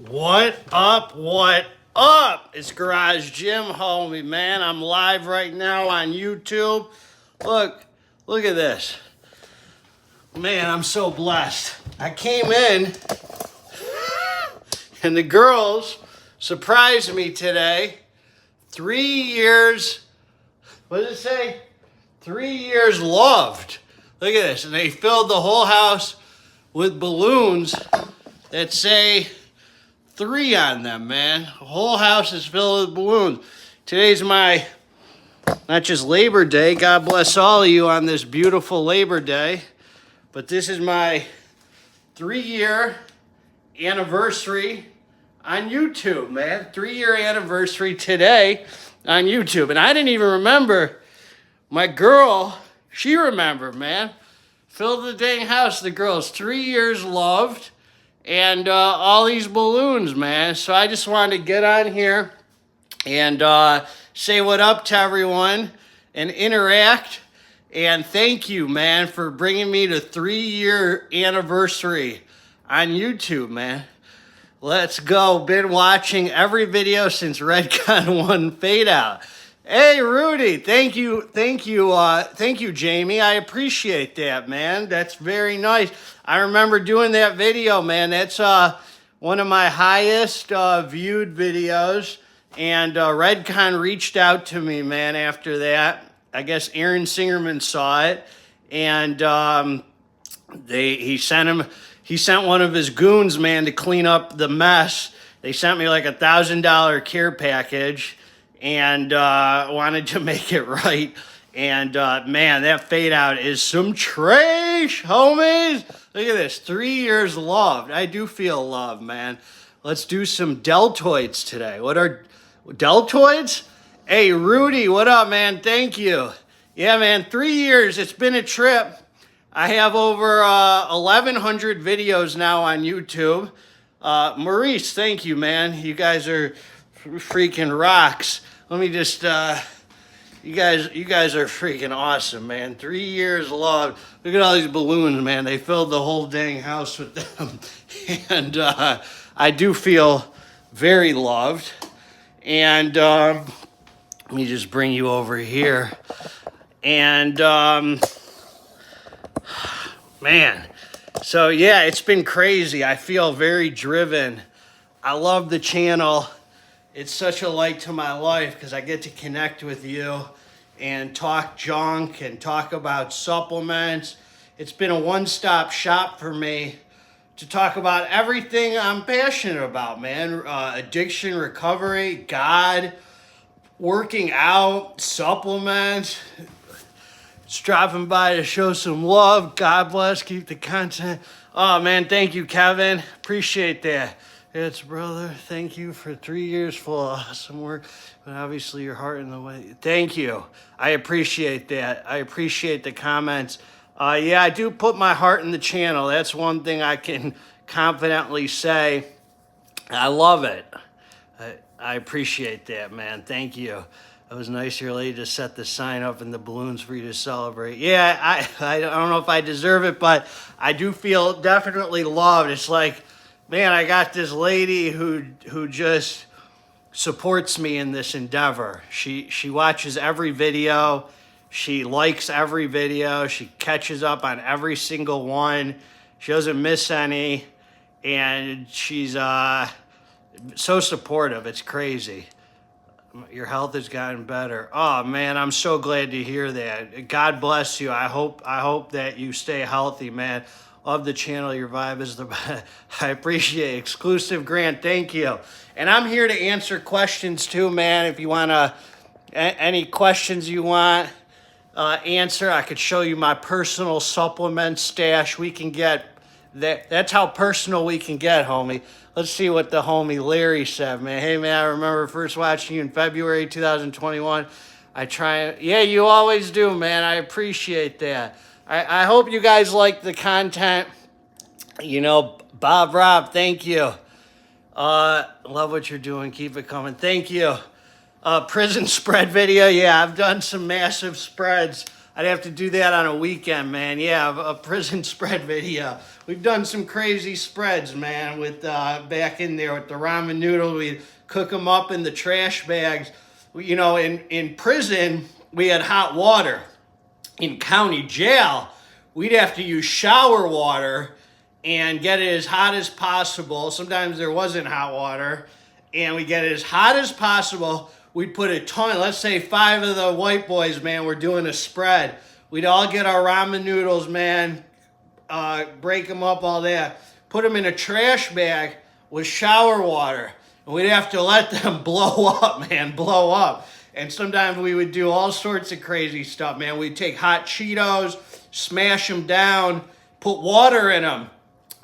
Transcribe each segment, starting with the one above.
What up? What up? It's Garage Gym Homie, man. I'm live right now on YouTube. Look at this. Man, I'm so blessed. I came in and the girls surprised me today. 3 years, what does it say? 3 years loved. Look at this. And they filled the whole house with balloons that say 3 on them, man. The whole house is filled with balloons. Today's my, not just Labor Day, God bless all of you on this beautiful Labor Day, but this is my 3-year anniversary on YouTube, man. 3-year anniversary today on YouTube. And I didn't even remember. My girl, she remembered, man. Filled the dang house. The girls, 3 years loved. And all these balloons, man. So I just wanted to get on here and say what up to everyone and interact. And thank you, man, for bringing me to 3-year anniversary on YouTube, man. Let's go. Been watching every video since Redcon 1 Fade Out. Hey, Rudy, thank you, Jamie. I appreciate that, man. That's very nice. I remember doing that video, man. That's one of my highest viewed videos, and Redcon reached out to me, man, after that. I guess Aaron Singerman saw it, and he sent one of his goons, man, to clean up the mess. They sent me like $1,000 care package, and wanted to make it right. And man, that fade out is some trash, homies. Look at this, 3 years loved. I do feel love, man. Let's do some deltoids today. What are deltoids? Hey, Rudy, what up, man? Thank you. Yeah, man, 3 years. It's been a trip. I have over 1,100 videos now on YouTube. Maurice, thank you, man. You guys are freaking rocks. Let me just, you guys are freaking awesome, man. 3 years loved. Look at all these balloons, man. They filled the whole dang house with them. And I do feel very loved. And let me just bring you over here. And man, so yeah, it's been crazy. I feel very driven. I love the channel. It's such a light to my life because I get to connect with you and talk junk and talk about supplements. It's been a one-stop shop for me to talk about everything I'm passionate about, man. Addiction, recovery, God, working out, supplements. Just dropping by to show some love. God bless. Keep the content. Oh, man, thank you, Kevin. Appreciate that. It's brother. Thank you for 3 years full of awesome work, but obviously your heart in the way. Thank you. I appreciate that. I appreciate the comments. Yeah, I do put my heart in the channel. That's one thing I can confidently say. I love it. I appreciate that, man. Thank you. It was nice your lady to set the sign up and the balloons for you to celebrate. Yeah, I don't know if I deserve it, but I do feel definitely loved. It's like, man, I got this lady who just supports me in this endeavor. She watches every video. She likes every video. She catches up on every single one. She doesn't miss any. And she's so supportive. It's crazy. Your health has gotten better. Oh, man, I'm so glad to hear that. God bless you. I hope that you stay healthy, man. Love the channel. Your vibe is the best. I appreciate it. Exclusive Grant, thank you. And I'm here to answer questions too, man. If you want to, any questions you want answer, I could show you my personal supplement stash. We can get that. That's how personal we can get, homie. Let's see what the homie Larry said, man. Hey, man, I remember first watching you in February 2021. Yeah, you always do, man. I appreciate that. I hope you guys like the content. You know, Bob Rob, thank you. Love what you're doing. Keep it coming. Thank you. Prison spread video. Yeah, I've done some massive spreads. I'd have to do that on a weekend, man. Yeah, a prison spread video. We've done some crazy spreads, man, with back in there with the ramen noodles. We cook them up in the trash bags. You know, in prison, we had hot water. In county jail, we'd have to use shower water and get it as hot as possible. Sometimes there wasn't hot water, and we get it as hot as possible. We'd put a ton, let's say 5 of the white boys, man, we're doing a spread. We'd all get our ramen noodles, man, break them up, all that, put them in a trash bag with shower water. And we'd have to let them blow up, man, blow up. And sometimes we would do all sorts of crazy stuff, man. We'd take hot Cheetos, smash them down, put water in them,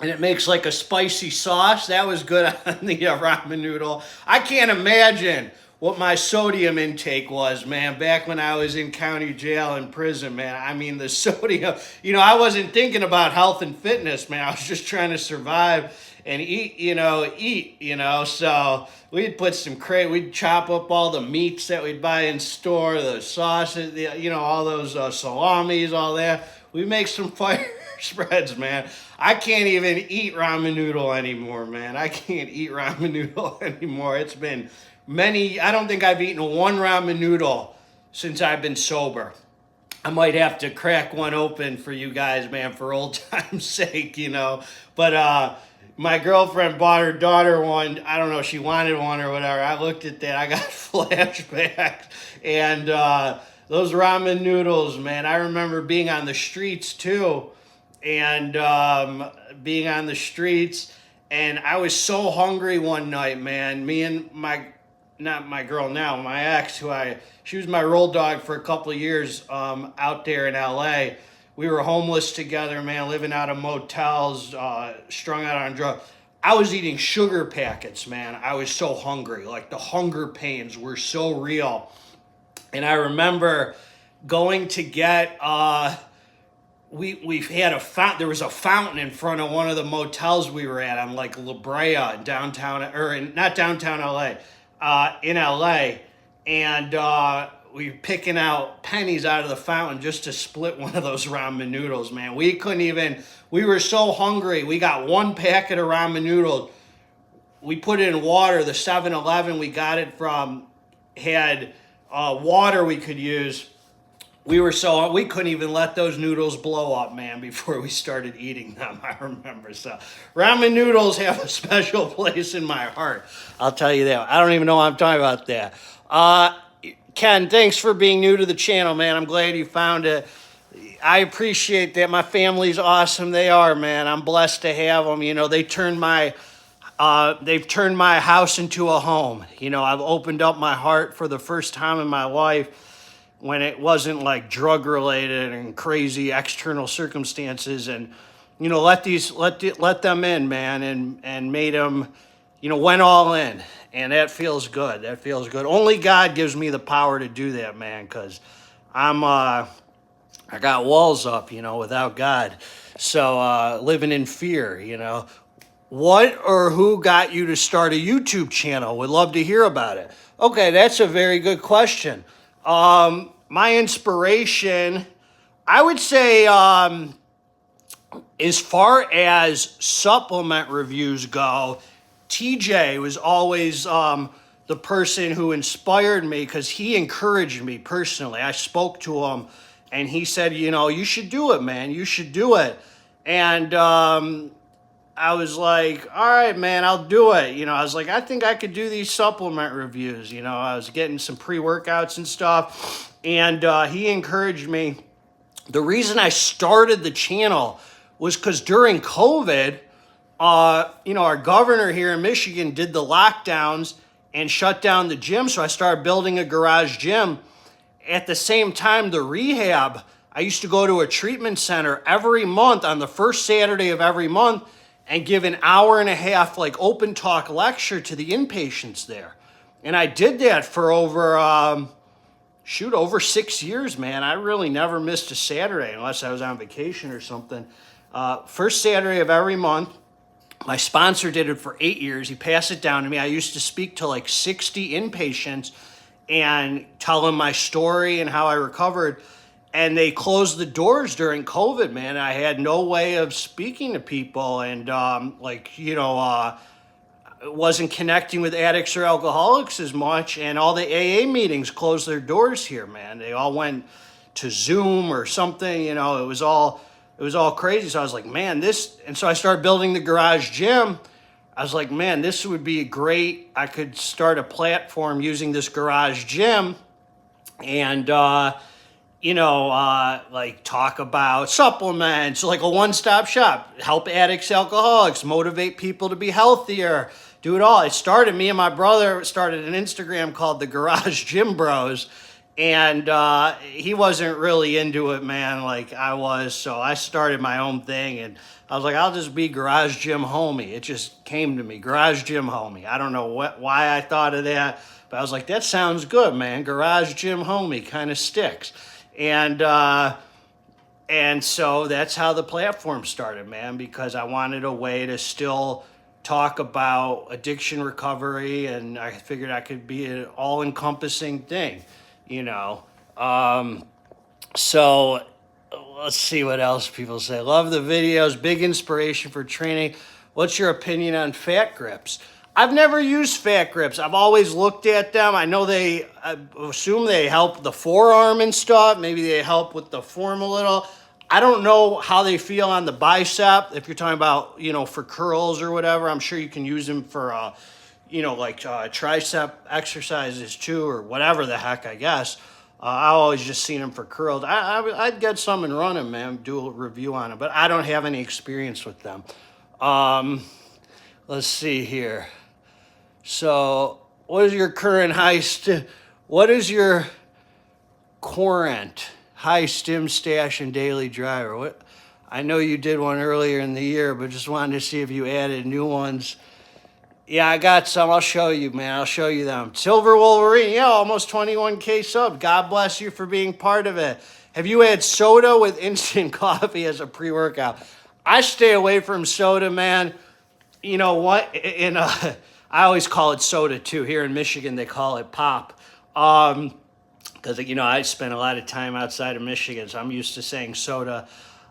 and it makes like a spicy sauce. That was good on the ramen noodle. I can't imagine what my sodium intake was, man, back when I was in county jail and prison, man. I mean, the sodium, you know, I wasn't thinking about health and fitness, man. I was just trying to survive and eat. So we'd put some we'd chop up all the meats that we'd buy in store, the sauces, all those salamis, all that. We make some fire spreads, man. I can't even eat ramen noodle anymore, man. I can't eat ramen noodle anymore. It's been I don't think I've eaten one ramen noodle since I've been sober. I might have to crack one open for you guys, man, for old time's sake, But my girlfriend bought her daughter one. I don't know, she wanted one or whatever. I looked at that. I got flashbacks. And those ramen noodles, man, I remember being on the streets too. And being on the streets. And I was so hungry one night, man. Me and not my girl now, my ex, she was my road dog for a couple of years out there in LA. We were homeless together, man, living out of motels, strung out on drugs. I was eating sugar packets, man. I was so hungry. Like, the hunger pains were so real. And I remember going to get, we've had there was a fountain in front of one of the motels we were at on like La Brea, not downtown LA. In LA, and we were picking out pennies out of the fountain just to split one of those ramen noodles, man. We were so hungry. We got one packet of ramen noodles. We put it in water. The 7-Eleven we got it from had water we could use. We couldn't even let those noodles blow up, man, before we started eating them, I remember. So ramen noodles have a special place in my heart. I'll tell you that. I don't even know why I'm talking about that. Ken, thanks for being new to the channel, man. I'm glad you found it. I appreciate that. My family's awesome. They are, man. I'm blessed to have them. They've turned my house into a home. I've opened up my heart for the first time in my life, when it wasn't like drug related and crazy external circumstances, and let them in, man, and made them, went all in, and that feels good. That feels good. Only God gives me the power to do that, man, because I got walls up, without God. So living in fear, What or who got you to start a YouTube channel? Would love to hear about it. Okay, that's a very good question. My inspiration, I would say, as far as supplement reviews go, TJ was always the person who inspired me, because he encouraged me personally. I spoke to him, and he said, you should do it, man. You should do it. And I was like, all right, man, I'll do it. I was like, I think I could do these supplement reviews. I was getting some pre-workouts and stuff. And he encouraged me. The reason I started the channel was because during COVID, our governor here in Michigan did the lockdowns and shut down the gym. So I started building a garage gym. At the same time, the rehab, I used to go to a treatment center every month on the first Saturday of every month and give an hour and a half like open talk lecture to the inpatients there. And I did that for over 6 years, man. I really never missed a Saturday unless I was on vacation or something. First Saturday of every month. My sponsor did it for 8 years. He passed it down to me. I used to speak to like 60 inpatients and tell them my story and how I recovered. and they closed the doors during COVID, man. I had no way of speaking to people, and wasn't connecting with addicts or alcoholics as much, and all the AA meetings closed their doors here, man. They all went to Zoom or something, it was all crazy. So I was like, man, and so I started building the garage gym. I was like, man, this would be great. I could start a platform using this garage gym and, talk about supplements, like a one-stop shop, help addicts, alcoholics, motivate people to be healthier, do it all. Me and my brother started an Instagram called the Garage Gym Bros, and he wasn't really into it, man, like I was. So I started my own thing, and I was like, I'll just be Garage Gym Homie. It just came to me, Garage Gym Homie. I don't know why I thought of that, but I was like, that sounds good, man. Garage Gym Homie kind of sticks. And so that's how the platform started, man, because I wanted a way to still talk about addiction recovery, and I figured I could be an all-encompassing thing, So let's see what else people say. Love the videos, big inspiration for training. What's your opinion on fat grips? I've never used fat grips. I've always looked at them. I know I assume they help the forearm and stuff. Maybe they help with the form a little. I don't know how they feel on the bicep. If you're talking about, for curls or whatever, I'm sure you can use them for, tricep exercises too, or whatever the heck, I guess. I always just seen them for curls. I'd get some and run them, man, do a review on them, but I don't have any experience with them. Let's see here. So, what is your current what is your current high-stim stash and daily driver? I know you did one earlier in the year, but just wanted to see if you added new ones. Yeah, I got some. I'll show you, man. I'll show you them. Silver Wolverine, yeah, almost 21K sub. God bless you for being part of it. Have you had soda with instant coffee as a pre-workout? I stay away from soda, man. You know what? I always call it soda too. Here in Michigan, they call it pop. Because, I spent a lot of time outside of Michigan, so I'm used to saying soda.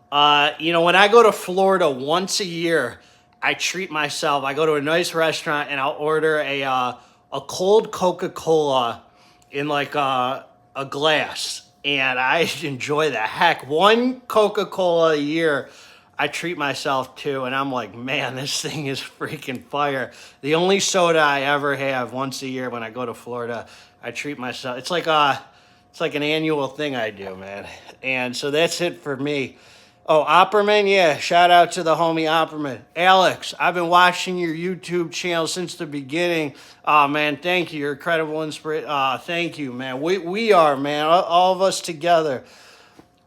When I go to Florida once a year, I treat myself. I go to a nice restaurant and I'll order a cold Coca-Cola in like a glass. And I enjoy the heck. One Coca-Cola a year, I treat myself to, and I'm like, man, this thing is freaking fire. The only soda I ever have once a year when I go to Florida, I treat myself. It's like an annual thing I do, man. And so that's it for me. Oh, Opperman, yeah, shout out to the homie Opperman. Alex, I've been watching your YouTube channel since the beginning. Oh, man, thank you. You're incredible inspiration. Thank you, man. We are, man, all of us together.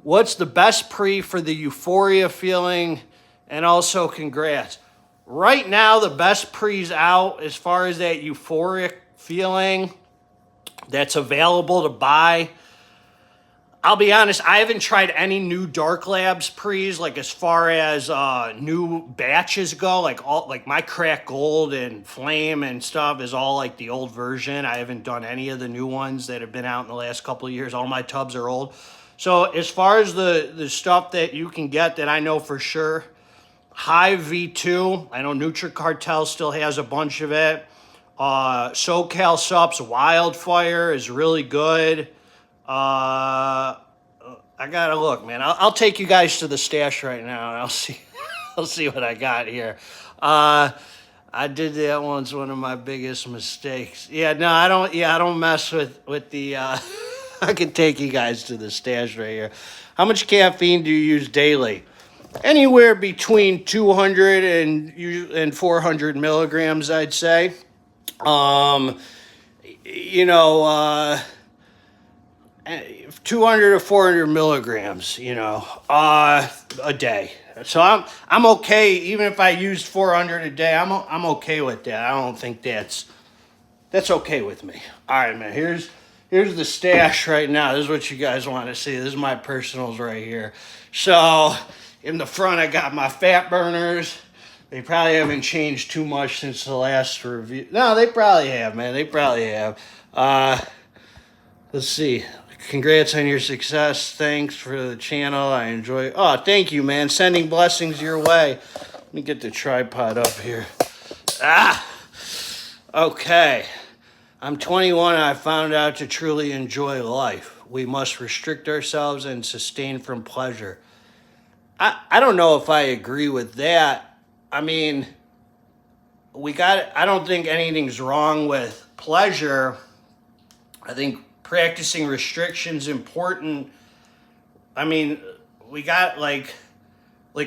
What's the best pre for the euphoria feeling? And also, congrats. Right now, the best pre's out as far as that euphoric feeling that's available to buy. I'll be honest, I haven't tried any new Dark Labs pre's, like as far as new batches go, like my Crack Gold and Flame and stuff is all like the old version. I haven't done any of the new ones that have been out in the last couple of years. All my tubs are old. So as far as the stuff that you can get that I know for sure, High V2, I know NutriCartel still has a bunch of it. SoCal Sup's Wildfire is really good. I gotta look, man. I'll take you guys to the stash right now, and I'll see what I got here. I did that once, one of my biggest mistakes. Yeah, no, I don't mess with the. I can take you guys to the stash right here. How much caffeine do you use daily? Anywhere between 200 and 400 milligrams, I'd say. 200 to 400 milligrams, a day. So I'm okay. Even if I used 400 a day, I'm okay with that. I don't think that's okay with me. All right, man. Here's the stash right now. This is what you guys want to see. This is my personals right here. So in the front, I got my fat burners. They probably haven't changed too much since the last review. No, they probably have, man. They probably have. Let's see. Congrats on your success. Thanks for the channel. I enjoy. Oh, thank you, man. Sending blessings your way. Let me get the tripod up here. Okay. I'm 21 and I found out to truly enjoy life. We must restrict ourselves and sustain from pleasure. I don't know if I agree with that. I mean, I don't think anything's wrong with pleasure. I think practicing restrictions important. I mean, we got like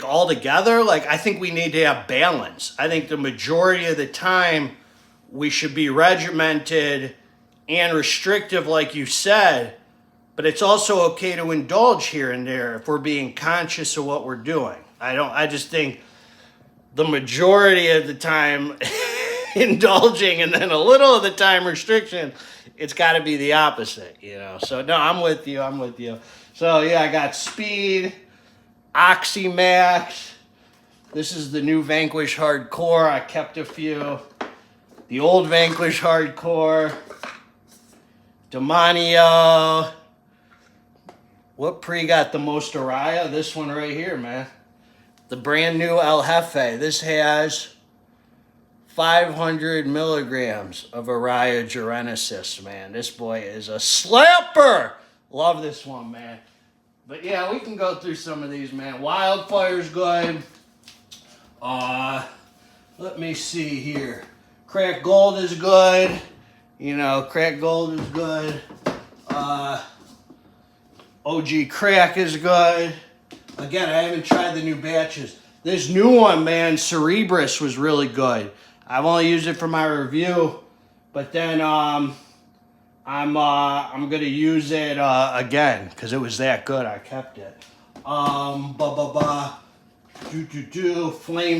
all together, like I think we need to have balance. I think the majority of the time we should be regimented and restrictive, like you said, but it's also okay to indulge here and there if we're being conscious of what we're doing. I just think the majority of the time indulging and then a little of the time restriction, it's got to be the opposite, you know. So no, I'm with you. So yeah, I got Speed, Oxymax. This is the new Vanquish Hardcore. I kept a few. The old Vanquish Hardcore. Demonio. What pre got the most Araya? This one right here, man. The brand new El Jefe. This has 500 milligrams of Araya genesis, man. This boy is a slapper. Love this one, man. But yeah, we can go through some of these, man. Wildfire's good. Let me see here. Crack Gold is good. You know, Crack Gold is good. OG Crack is good. Again, I haven't tried the new batches. This new one, man, Cerebrus was really good. I've only used it for my review, but then I'm gonna use it again because it was that good. I kept it. Flame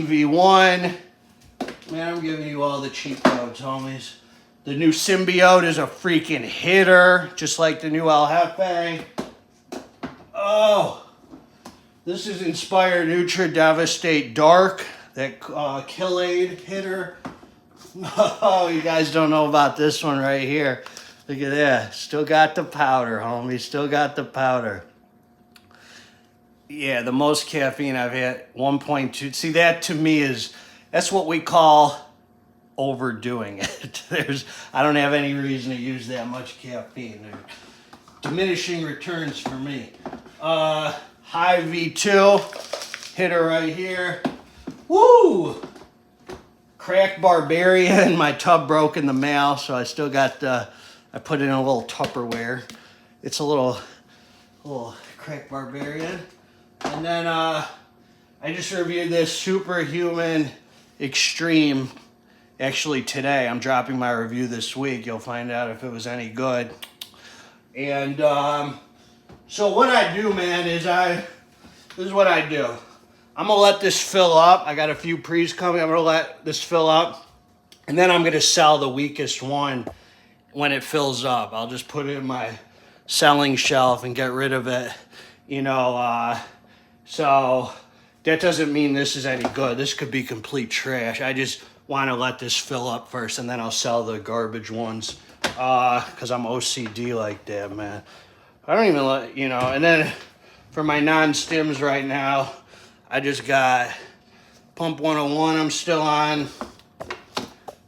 V1. Man, I'm giving you all the cheat codes, homies. The new Symbiote is a freaking hitter, just like the new El Jefe. Oh, this is Inspired Ultra Devastate Dark, that Kill-Aid hitter. Oh, you guys don't know about this one right here. Look at that. Still got the powder, homie. Still got the powder. Yeah, the most caffeine I've had, 1.2. See, that to me that's what we call overdoing it. I don't have any reason to use that much caffeine. They're diminishing returns for me. High V2, hitter right here. Woo! Crack Barbarian. My tub broke in the mail, so I still got I put it in a little Tupperware. It's a little Crack Barbarian. And then I just reviewed this Superhuman Extreme. Actually today, I'm dropping my review this week. You'll find out if it was any good. And so what I do, man, is this is what I do. I'm gonna let this fill up. I got a few pre's coming. I'm gonna let this fill up, and then I'm gonna sell the weakest one when it fills up. I'll just put it in my selling shelf and get rid of it. You know, so that doesn't mean this is any good. This could be complete trash. I just want to let this fill up first, and then I'll sell the garbage ones because I'm OCD like that, man. I don't even let, you know, and then for my non-stims right now, I just got Pump 101 I'm still on.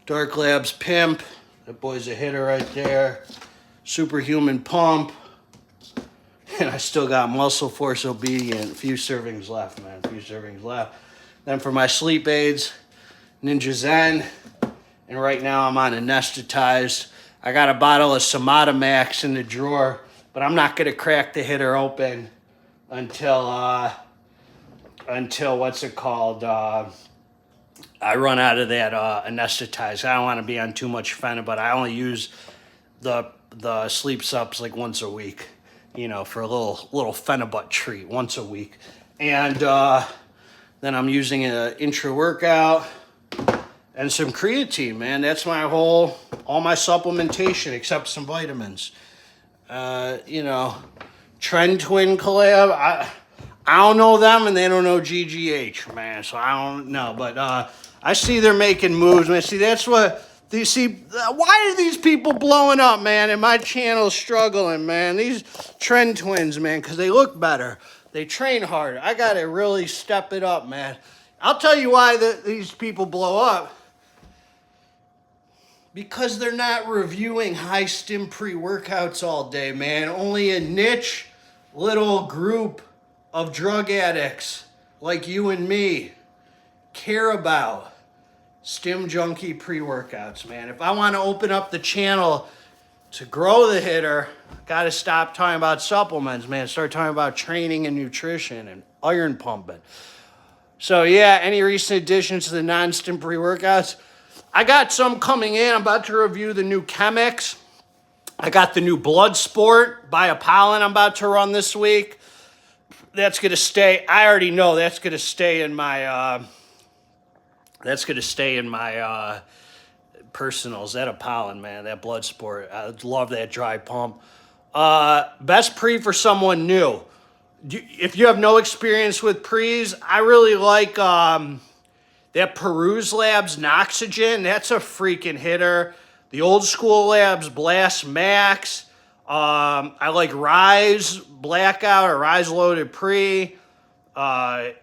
Dark Labs Pimp. That boy's a hitter right there. Superhuman Pump. And I still got Muscle Force Obedient. A few servings left, man. A few servings left. Then for my sleep aids, Ninja Zen. And right now I'm on anesthetized. I got a bottle of Somata Max in the drawer, but I'm not going to crack the hitter open until what's it called? I run out of that anesthetized. I don't want to be on too much fentanyl, but I only use the sleep subs like once a week, you know, for a little phenibut treat once a week. And then I'm using an intra-workout and some creatine, man. That's all my supplementation except some vitamins. You know, Trend Twin collab. I don't know them, and they don't know GGH, man. So I don't know, but I see they're making moves, man. See, that's what You see, why are these people blowing up, man, and my channel's struggling, man? These Trend Twins, man, because they look better. They train harder. I got to really step it up, man. I'll tell you why these people blow up. Because they're not reviewing high-stim pre-workouts all day, man. Only a niche little group of drug addicts like you and me care about stim junkie pre-workouts, man. If I want to open up the channel to grow the hitter, got to stop talking about supplements, man. Start talking about training and nutrition and iron pumping. So, yeah, any recent additions to the non-stim pre-workouts? I got some coming in. I'm about to review the new Chemix. I got the new Blood Sport by Apollon I'm about to run this week. That's going to stay. I already know that's going to stay in my personals. That Apollon, man, that Blood Sport. I love that dry pump. Best pre for someone new. If you have no experience with pre's, I really like that Peruse Labs Noxygen. That's a freaking hitter. The old school Labs Blast Max. I like Rise Blackout or Rise Loaded Pre.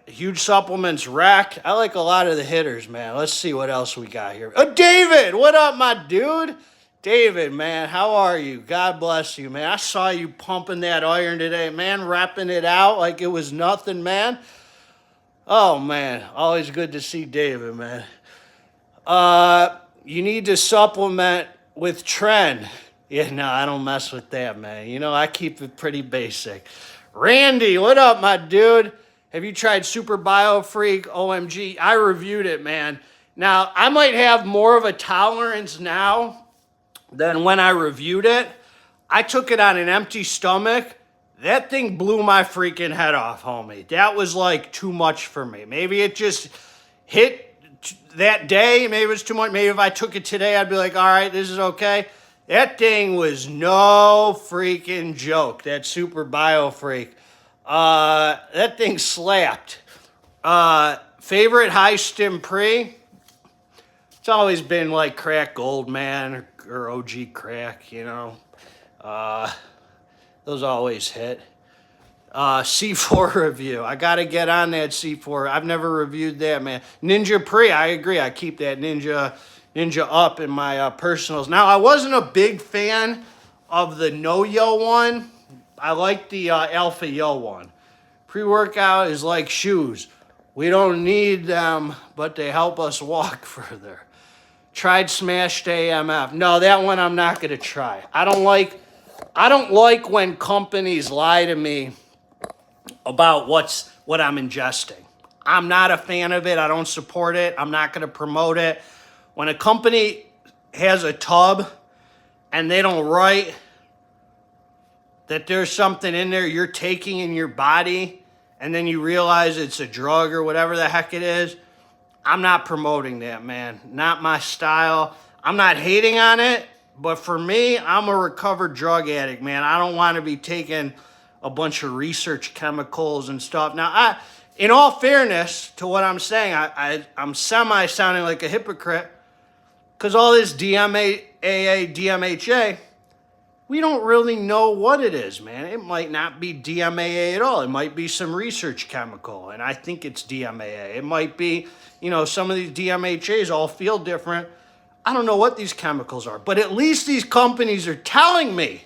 Huge Supplements Rec. I like a lot of the hitters, man. Let's see what else we got here. Oh, David, what up, my dude? David, man, how are you? God bless you, man. I saw you pumping that iron today, man, wrapping it out like it was nothing, man. Oh, man, always good to see David, man. You need to supplement with Trend. Yeah, no, I don't mess with that, man. You know, I keep it pretty basic. Randy, what up, my dude? Have you tried Super BioFreak? OMG, I reviewed it, man. Now, I might have more of a tolerance now than when I reviewed it. I took it on an empty stomach. That thing blew my freaking head off, homie. That was like too much for me. Maybe it just hit that day. Maybe it was too much. Maybe if I took it today, I'd be like, all right, this is okay. That thing was no freaking joke. That Super BioFreak. That thing slapped. Favorite high-stim pre? It's always been like Crack Gold, man, or OG Crack, you know. Those always hit. C4 review. I got to get on that C4. I've never reviewed that, man. Ninja Pre, I agree. I keep that Ninja up in my personals. Now, I wasn't a big fan of the No-Yo one. I like the Alpha Yo one. Pre-workout is like shoes. We don't need them, but they help us walk further. Tried Smashed AMF. No, that one I'm not going to try. I don't like when companies lie to me about what I'm ingesting. I'm not a fan of it. I don't support it. I'm not going to promote it. When a company has a tub and they don't write that there's something in there you're taking in your body and then you realize it's a drug or whatever the heck it is, I'm not promoting that, man. Not my style. I'm not hating on it. But for me, I'm a recovered drug addict, man. I don't want to be taking a bunch of research chemicals and stuff. Now, in all fairness to what I'm saying, I'm semi-sounding like a hypocrite because all this DMA, AA, DMHA, we don't really know what it is, man. It might not be DMAA at all. It might be some research chemical, and I think it's DMAA. It might be, you know, some of these DMHAs all feel different. I don't know what these chemicals are, but at least these companies are telling me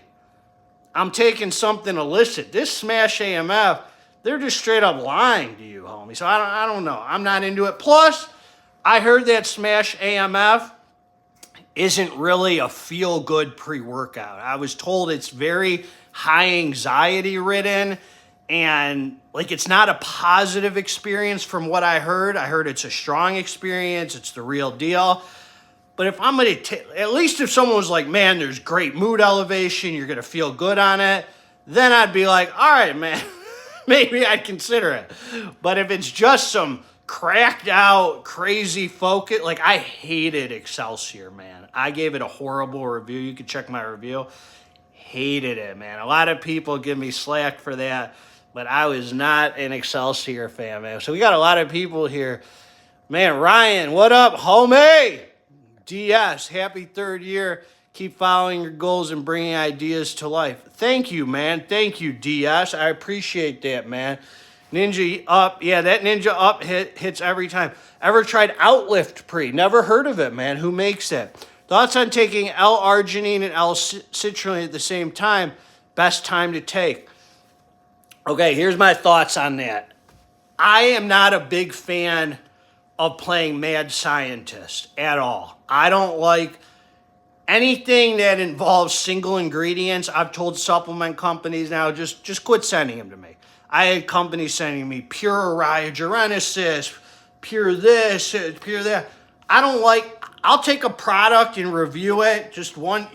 I'm taking something illicit. This Smash AMF, they're just straight up lying to you, homie. So I don't know. I'm not into it. Plus, I heard that Smash AMF isn't really a feel-good pre-workout. I was told it's very high anxiety ridden and like it's not a positive experience from what I heard. I heard it's a strong experience. It's the real deal. But if I'm going to, at least if someone was like, man, there's great mood elevation, you're going to feel good on it, then I'd be like, all right, man, maybe I'd consider it. But if it's just some cracked out, crazy focus, like I hated Excelsior, man. I gave it a horrible review. You can check my review. Hated it, man. A lot of people give me slack for that, but I was not an Excelsior fan, man. So we got a lot of people here. Man, Ryan, what up, homie? DS, happy 3rd year. Keep following your goals and bringing ideas to life. Thank you, man. Thank you, DS. I appreciate that, man. Ninja up. Yeah, that Ninja up hits every time. Ever tried Outlift Pre? Never heard of it, man. Who makes it? Thoughts on taking L-arginine and L-citrulline at the same time? Best time to take. Okay, here's my thoughts on that. I am not a big fan of playing mad scientist at all. I don't like anything that involves single ingredients. I've told supplement companies now, just quit sending them to me. I had companies sending me pure Ryogenesis, pure this, pure that. I'll take a product and review it. Just one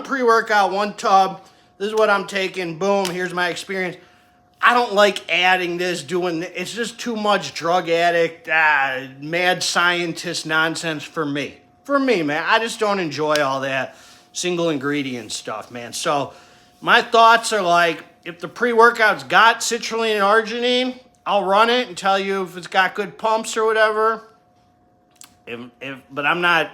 pre-workout, one tub. This is what I'm taking. Boom, here's my experience. I don't like adding this, doing this. It's just too much drug addict, mad scientist nonsense for me. For me, man. I just don't enjoy all that single ingredient stuff, man. So my thoughts are like, if the pre-workout's got citrulline and arginine, I'll run it and tell you if it's got good pumps or whatever. But I'm not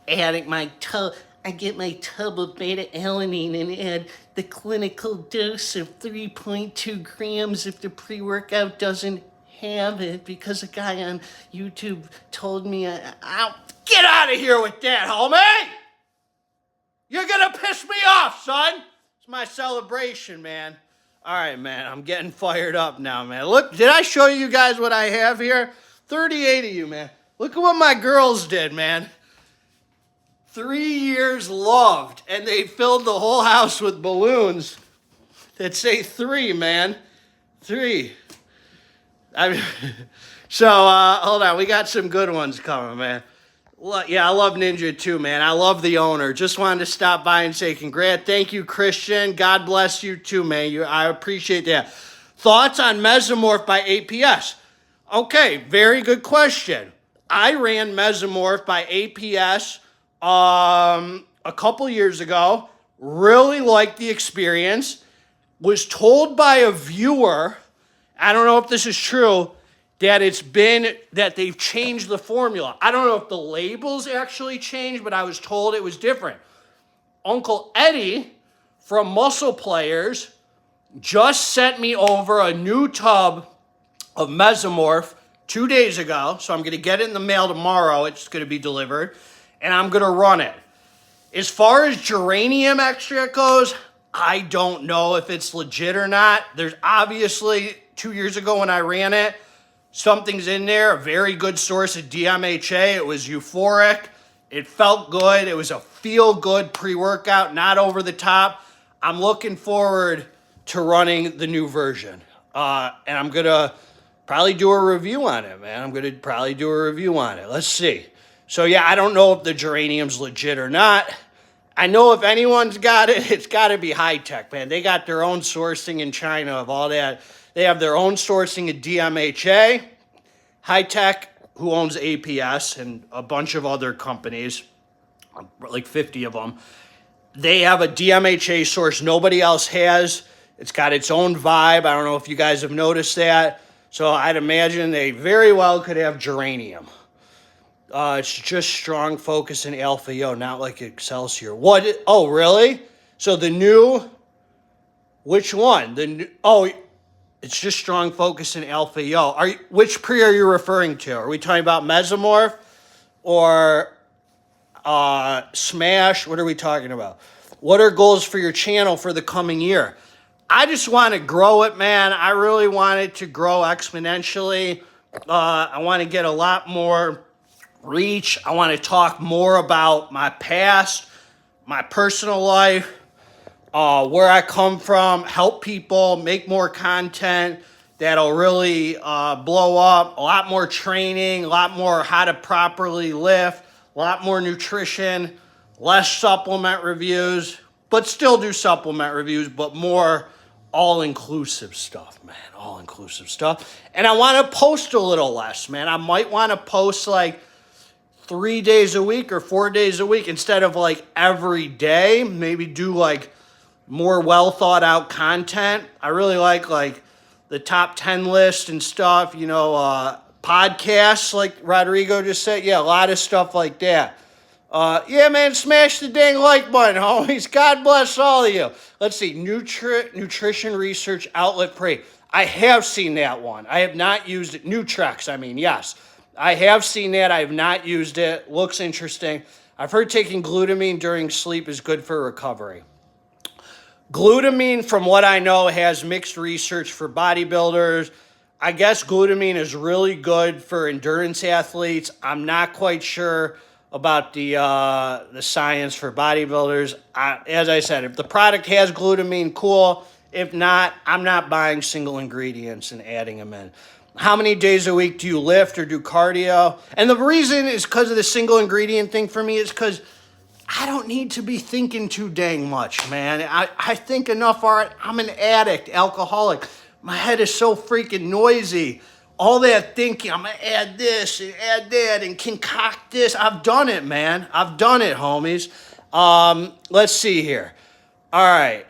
adding my tub. I get my tub of beta-alanine and add the clinical dose of 3.2 grams if the pre-workout doesn't have it because a guy on YouTube told me I'll get out of here with that, homie! You're gonna piss me off, son! It's my celebration, man. All right, man, I'm getting fired up now, man. Look, did I show you guys what I have here? 38 of you, man. Look at what my girls did, man. 3 years loved, and they filled the whole house with balloons that say 3, man. 3. Hold on. We got some good ones coming, man. Yeah, I love Ninja too, man. I love the owner. Just wanted to stop by and say congrats. Thank you, Christian. God bless you too, man. I appreciate that. Thoughts on Mesomorph by APS? Okay, very good question. I ran Mesomorph by APS a couple years ago. Really liked the experience. Was told by a viewer, I don't know if this is true, that they've changed the formula. I don't know if the labels actually changed, but I was told it was different. Uncle Eddie from Muscle Players just sent me over a new tub of Mesomorph 2 days ago, so I'm going to get it in the mail tomorrow. It's going to be delivered, and I'm going to run it. As far as geranium extract goes, I don't know if it's legit or not. There's obviously, 2 years ago when I ran it, something's in there, a very good source of DMHA. It was euphoric. It felt good. It was a feel-good pre-workout, not over the top. I'm looking forward to running the new version. And I'm going to probably do a review on it, man. I'm going to probably do a review on it. Let's see. So, yeah, I don't know if the geranium's legit or not. I know if anyone's got it, it's got to be high-tech, man. They got their own sourcing in China of all that. They have their own sourcing of DMHA. High-tech, who owns APS, and a bunch of other companies, like 50 of them. They have a DMHA source nobody else has. It's got its own vibe. I don't know if you guys have noticed that. So I'd imagine they very well could have geranium. It's just strong focus in Alpha Yo, not like Excelsior. What? Oh, really? So the new, which one? It's just strong focus in Alpha Yo. Which pre are you referring to? Are we talking about Mesomorph or Smash? What are we talking about? What are goals for your channel for the coming year? I just want to grow it, man. I really want it to grow exponentially. I want to get a lot more reach. I want to talk more about my past, my personal life, where I come from, help people, make more content that'll really blow up, a lot more training, a lot more how to properly lift, a lot more nutrition, less supplement reviews, but still do supplement reviews, but more all-inclusive stuff, man, all-inclusive stuff. And I want to post a little less, man. I might want to post like 3 days a week or 4 days a week instead of like every day. Maybe do like more well thought out content. I really like the top 10 list and stuff, podcasts like Rodrigo just said. Yeah, a lot of stuff like that. Yeah, man, smash the dang like button, homies. God bless all of you. Let's see, nutrition research outlet pray. I have seen that one. I have not used it. Nutrex, I mean, yes. I have seen that. I have not used it. Looks interesting. I've heard taking glutamine during sleep is good for recovery. Glutamine, from what I know, has mixed research for bodybuilders. I guess glutamine is really good for endurance athletes. I'm not quite sure about the science for bodybuilders. As I said, if the product has glutamine, cool. If not, I'm not buying single ingredients and adding them in. How many days a week do you lift or do cardio? And the reason is because of the single ingredient thing for me is because I don't need to be thinking too dang much, man. I think enough art. I'm an addict, alcoholic. My head is so freaking noisy. All that thinking, I'm going to add this and add that and concoct this. I've done it, man. I've done it, homies. Let's see here. All right.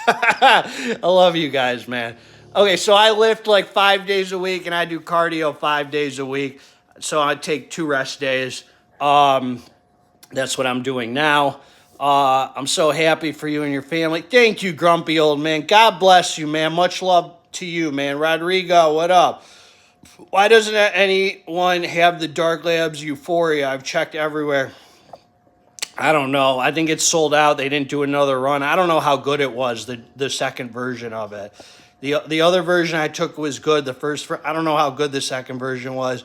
I love you guys, man. Okay, so I lift like 5 days a week and I do cardio 5 days a week. So I take 2 rest days. That's what I'm doing now. I'm so happy for you and your family. Thank you, grumpy old man. God bless you, man. Much love to you, man. Rodrigo, what up? Why doesn't anyone have the Dark Labs Euphoria? I've checked everywhere. I don't know. I think it's sold out. They didn't do another run. I don't know how good it was, the second version of it. The other version I took was good. I don't know how good the second version was.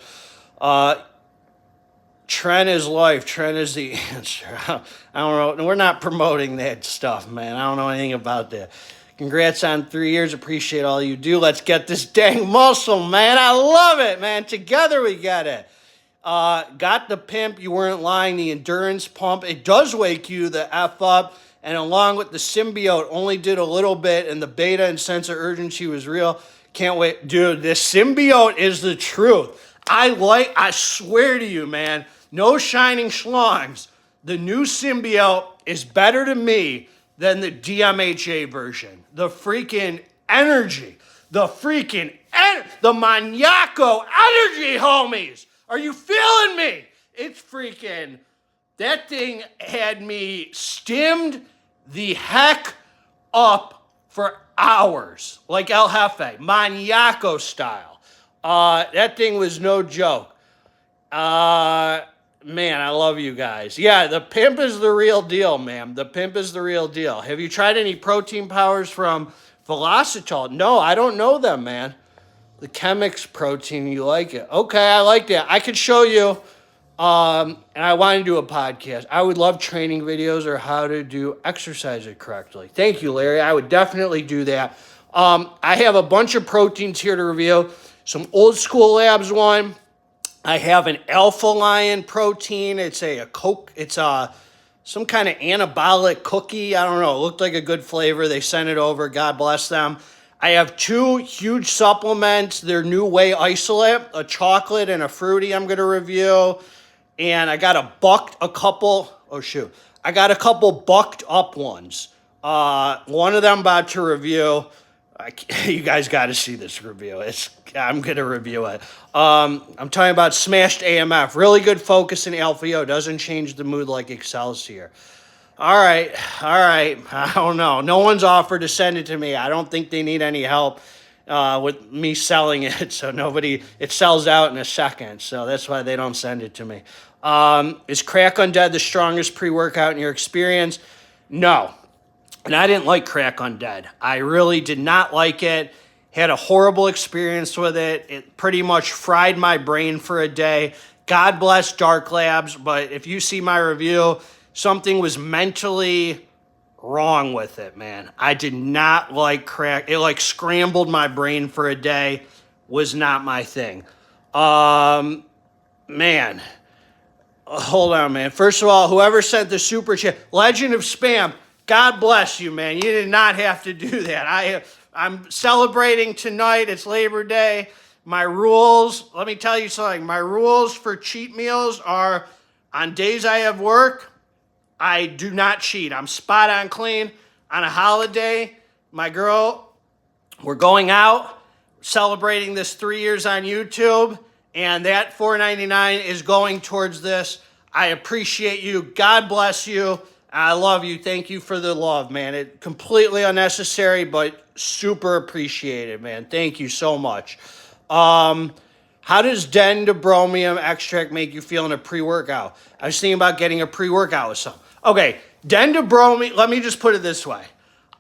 Trent is life. Trent is the answer. I don't know. We're not promoting that stuff, man. I don't know anything about that. Congrats on 3 years. Appreciate all you do. Let's get this dang muscle, man. I love it, man. Together we get it. Got the pimp. You weren't lying. The endurance pump. It does wake you the F up. And along with the symbiote, only did a little bit. And the beta and sense of urgency was real. Can't wait. Dude, this symbiote is the truth. I swear to you, man. No shining schlongs. The new symbiote is better to me than the DMHA version. The freaking energy. The maniaco energy, homies. Are you feeling me? It's freaking, that thing had me stimmed the heck up for hours. Like El Jefe, maniaco style. That thing was no joke. Man, I love you guys. Yeah, the pimp is the real deal, man. The pimp is the real deal. Have you tried any protein powers from Velocitol? No, I don't know them, man. The Chemix protein, you like it. Okay, I like that. I could show you, and I want to do a podcast. I would love training videos or how to do exercises correctly. Thank you, Larry. I would definitely do that. I have a bunch of proteins here to review. Some Old School Labs one. I have an Alpha Lion protein. It's some kind of anabolic cookie. I don't know. It looked like a good flavor. They sent it over. God bless them. I have 2 huge supplements. They're New Whey Isolate, a chocolate and a fruity I'm going to review. And I got a couple bucked up ones. One of them about to review. You guys got to see this review. I'm going to review it. I'm talking about Smashed AMF. Really good focus in Alpha-O. Doesn't change the mood like Excelsior. All right. I don't know. No one's offered to send it to me. I don't think they need any help with me selling it. So it sells out in a second. So that's why they don't send it to me. Is Crack Undead the strongest pre-workout in your experience? No. And I didn't like Crack Undead. I really did not like it. Had a horrible experience with it. It pretty much fried my brain for a day. God bless Dark Labs, but if you see my review, something was mentally wrong with it, man. I did not like crack. It like scrambled my brain for a day. Was not my thing. Man. Hold on, man. First of all, whoever sent the super chat, Legend of Spam, God bless you, man. You did not have to do that. I'm celebrating tonight. It's Labor Day. My rules, let me tell you something. My rules for cheat meals are on days I have work, I do not cheat. I'm spot on clean. On a holiday, my girl, we're going out, celebrating this 3 years on YouTube, and that $4.99 is going towards this. I appreciate you. God bless you. I love you. Thank you for the love, man. It completely unnecessary, but super appreciated, man. Thank you so much. How does dendrobromium extract make you feel in a pre-workout? I was thinking about getting a pre-workout with some. Okay, dendrobromium, let me just put it this way.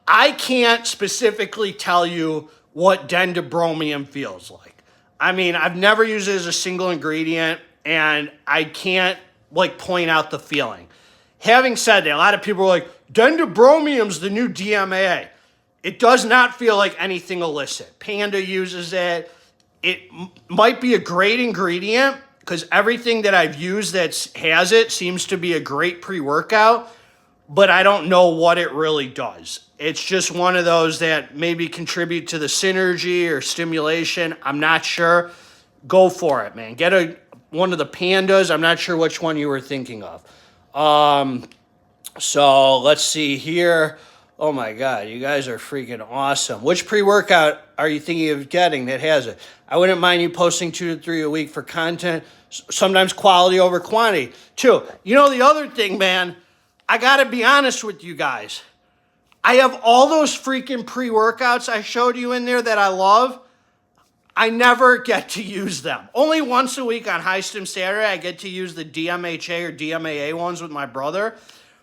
I can't specifically tell you what dendrobromium feels like. I mean, I've never used it as a single ingredient, and I can't, like, point out the feeling. Having said that, a lot of people are like, dendrobromium's the new DMAA. It does not feel like anything illicit. Panda uses it. It might be a great ingredient because everything that I've used that has it seems to be a great pre-workout, but I don't know what it really does. It's just one of those that maybe contribute to the synergy or stimulation. I'm not sure. Go for it, man. Get one of the Pandas. I'm not sure which one you were thinking of. So let's see here. Oh my God, you guys are freaking awesome. Which pre-workout are you thinking of getting that has it? I wouldn't mind you posting 2 to 3 a week for content. Sometimes quality over quantity. 2, you know the other thing, man, I gotta be honest with you guys. I have all those freaking pre-workouts I showed you in there that I love. I never get to use them. Only once a week on High-stim Saturday, I get to use the DMHA or DMAA ones with my brother.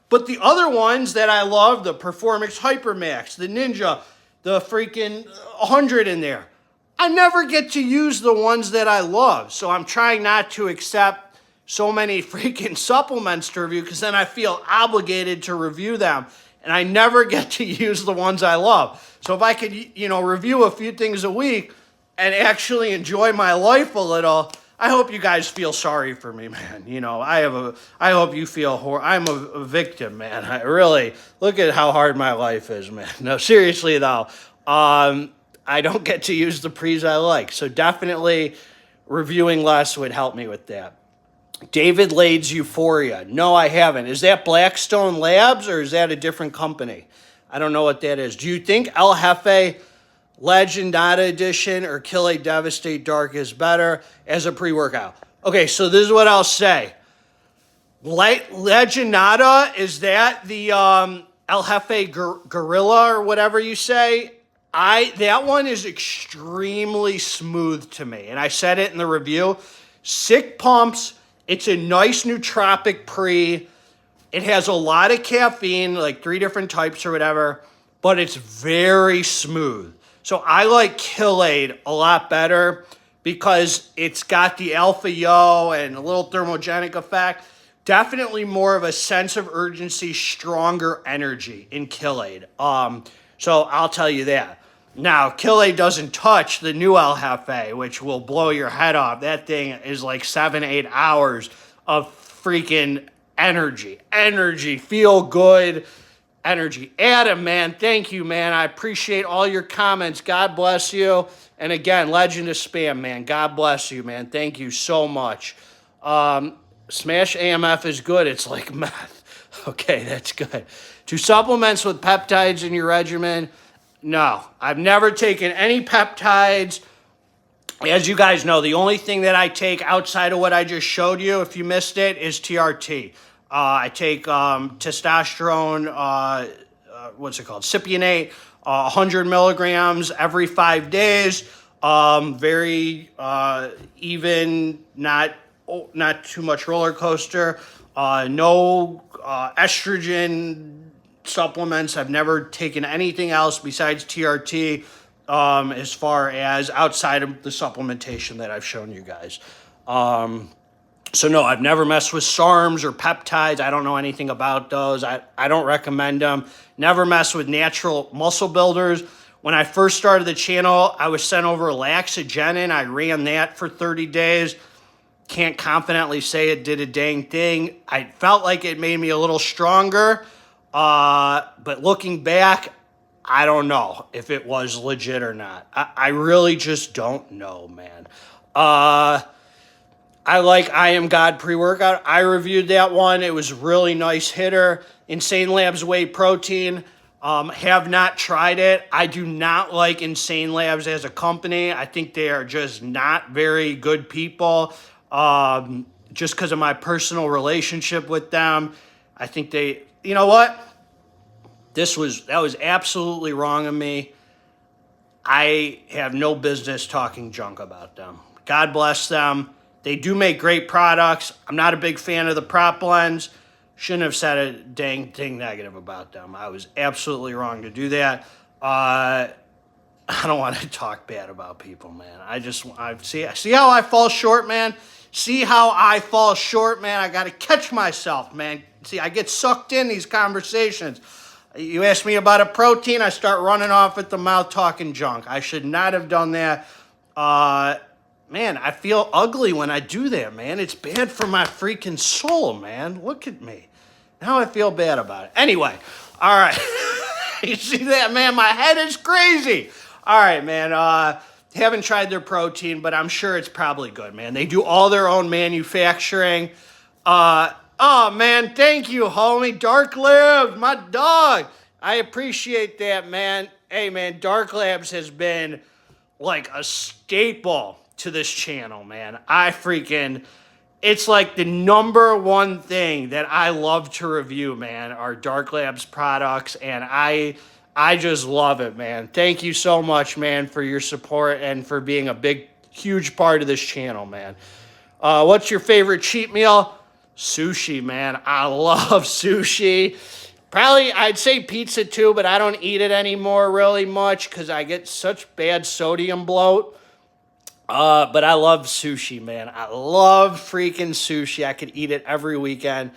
But the other ones that I love, the Performance Hypermax, the Ninja, the freaking 100 in there, I never get to use the ones that I love. So I'm trying not to accept so many freaking supplements to review because then I feel obligated to review them. And I never get to use the ones I love. So if I could, review a few things a week and actually enjoy my life a little, I hope you guys feel sorry for me, man. I hope you feel I'm a victim, man. I really, look at how hard my life is, man. No, seriously though, I don't get to use the pre's I like. So definitely reviewing less would help me with that. David Lade's Euphoria. No, I haven't. Is that Blackstone Labs or is that a different company? I don't know what that is. Do you think El Jefe Legendata Edition or Kille Devastate Dark is better as a pre-workout? Okay, so this is what I'll say. Legendata, is that the El Jefe Gorilla or whatever you say? That one is extremely smooth to me, and I said it in the review. Sick pumps. It's a nice nootropic pre. It has a lot of caffeine, like 3 different types or whatever, but it's very smooth. So I like Kille a lot better because it's got the alpha yo and a little thermogenic effect. Definitely more of a sense of urgency, stronger energy in Kille. So I'll tell you that. Now, Kille doesn't touch the new El Jefe, which will blow your head off. That thing is like 7-8 hours of freaking energy. Feel good energy. Adam, man, thank you, man. I appreciate all your comments. God bless you. And again, Legend of Spam, man. God bless you, man. Thank you so much. Smash AMF is good. It's like meth. Okay, that's good. Do supplements with peptides in your regimen? No, I've never taken any peptides. As you guys know, the only thing that I take outside of what I just showed you, if you missed it, is TRT. I take testosterone, cypionate, 100 milligrams every 5 days. Very even, not too much roller coaster. No estrogen supplements. I've never taken anything else besides TRT as far as outside of the supplementation that I've shown you guys. So no, I've never messed with SARMs or peptides. I don't know anything about those. I don't recommend them. Never mess with natural muscle builders. When I first started the channel, I was sent over laxagenin. I ran that for 30 days. Can't confidently say it did a dang thing. I felt like it made me a little stronger. But looking back, I don't know if it was legit or not. I really just don't know, man. I like I Am God pre-workout. I reviewed that one. It was really nice hitter. Insane Labs Whey Protein. Have not tried it. I do not like Insane Labs as a company. I think they are just not very good people. just because of my personal relationship with them. I think they, you know what? That was absolutely wrong of me. I have no business talking junk about them. God bless them. They do make great products. I'm not a big fan of the prop lens. Shouldn't have said a dang thing negative about them. I was absolutely wrong to do that. I don't want to talk bad about people, man. I see how I fall short, man. See how I fall short, man. I got to catch myself, man. See, I get sucked in these conversations. You ask me about a protein, I start running off at the mouth talking junk. I should not have done that. Man, I feel ugly when I do that, man. It's bad for my freaking soul, man. Look at me. Now I feel bad about it. Anyway, all right. You see that, man? My head is crazy. All right, man. Haven't tried their protein, but I'm sure it's probably good, man. They do all their own manufacturing. Oh, man, thank you, homie. Dark Labs, my dog. I appreciate that, man. Hey, man, Dark Labs has been like a staple to this channel, man. It's like the number one thing that I love to review, man, are Dark Labs products, and I just love it, man. Thank you so much, man, for your support and for being a huge part of this channel, man. What's your favorite cheat meal? Sushi, man. I love sushi. Probably, I'd say pizza too, but I don't eat it anymore really much because I get such bad sodium bloat. But I love sushi, man. I love freaking sushi. I could eat it every weekend.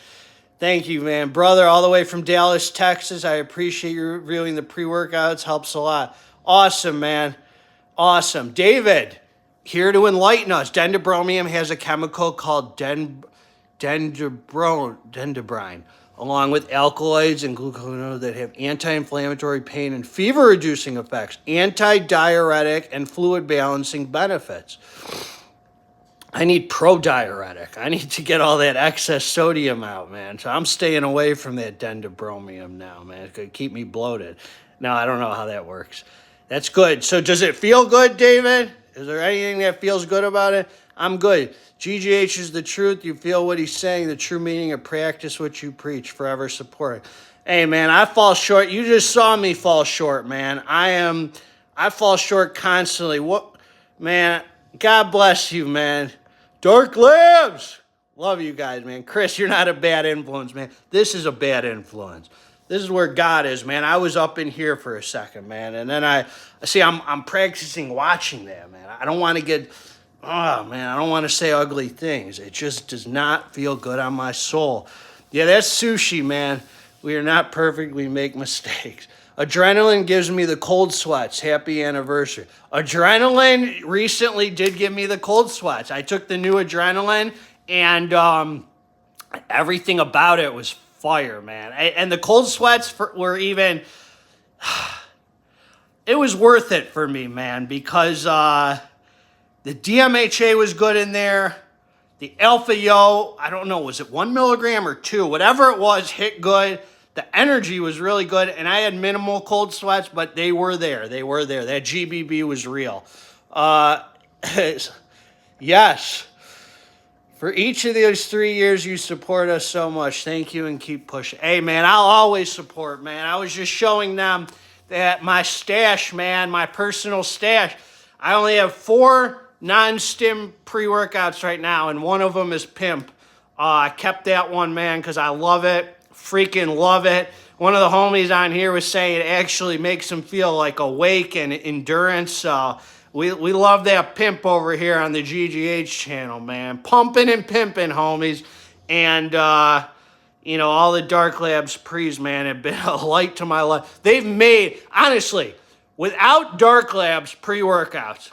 Thank you, man. Brother, all the way from Dallas, Texas. I appreciate you reviewing the pre-workouts. Helps a lot. Awesome, man. Awesome. David, here to enlighten us. Dendrobromium has a chemical called dendrobrine, along with alkaloids and glucosamine that have anti-inflammatory, pain, and fever-reducing effects, anti-diuretic, and fluid-balancing benefits. I need pro-diuretic. I need to get all that excess sodium out, man. So I'm staying away from that dendrobromium now, man. It's going to keep me bloated. No, I don't know how that works. That's good. So does it feel good, David? Is there anything that feels good about it? I'm good. GGH is the truth. You feel what he's saying, the true meaning of practice what you preach, forever support. Hey, man, I fall short. You just saw me fall short, man. I fall short constantly. What, man, God bless you, man. Dark Labs. Love you guys, man. Chris, you're not a bad influence, man. This is a bad influence. This is where God is, man. I was up in here for a second, man. And then I'm practicing watching that, man. I don't want to get... Oh, man, I don't want to say ugly things. It just does not feel good on my soul. Yeah, that's sushi, man. We are not perfect. We make mistakes. Adrenaline gives me the cold sweats. Happy anniversary. Adrenaline recently did give me the cold sweats. I took the new adrenaline, and everything about it was fire, man. And the cold sweats were even... It was worth it for me, man, because... the DMHA was good in there. The Alpha Yo, I don't know, was it 1 milligram or 2? Whatever it was, hit good. The energy was really good, and I had minimal cold sweats, but they were there. They were there. That GBB was real. Yes. For each of those 3 years, you support us so much. Thank you, and keep pushing. Hey, man, I'll always support, man. I was just showing them that my stash, man, my personal stash, I only have 4 non-stim pre-workouts right now, and one of them is Pimp. I kept that one, man, because I love it. Freaking love it. One of the homies on here was saying it actually makes him feel like awake and endurance. We love that Pimp over here on the GGH channel, man. Pumping and pimping, homies. And, all the Dark Labs pre's, man, have been a light to my life. They've made, honestly, without Dark Labs pre-workouts,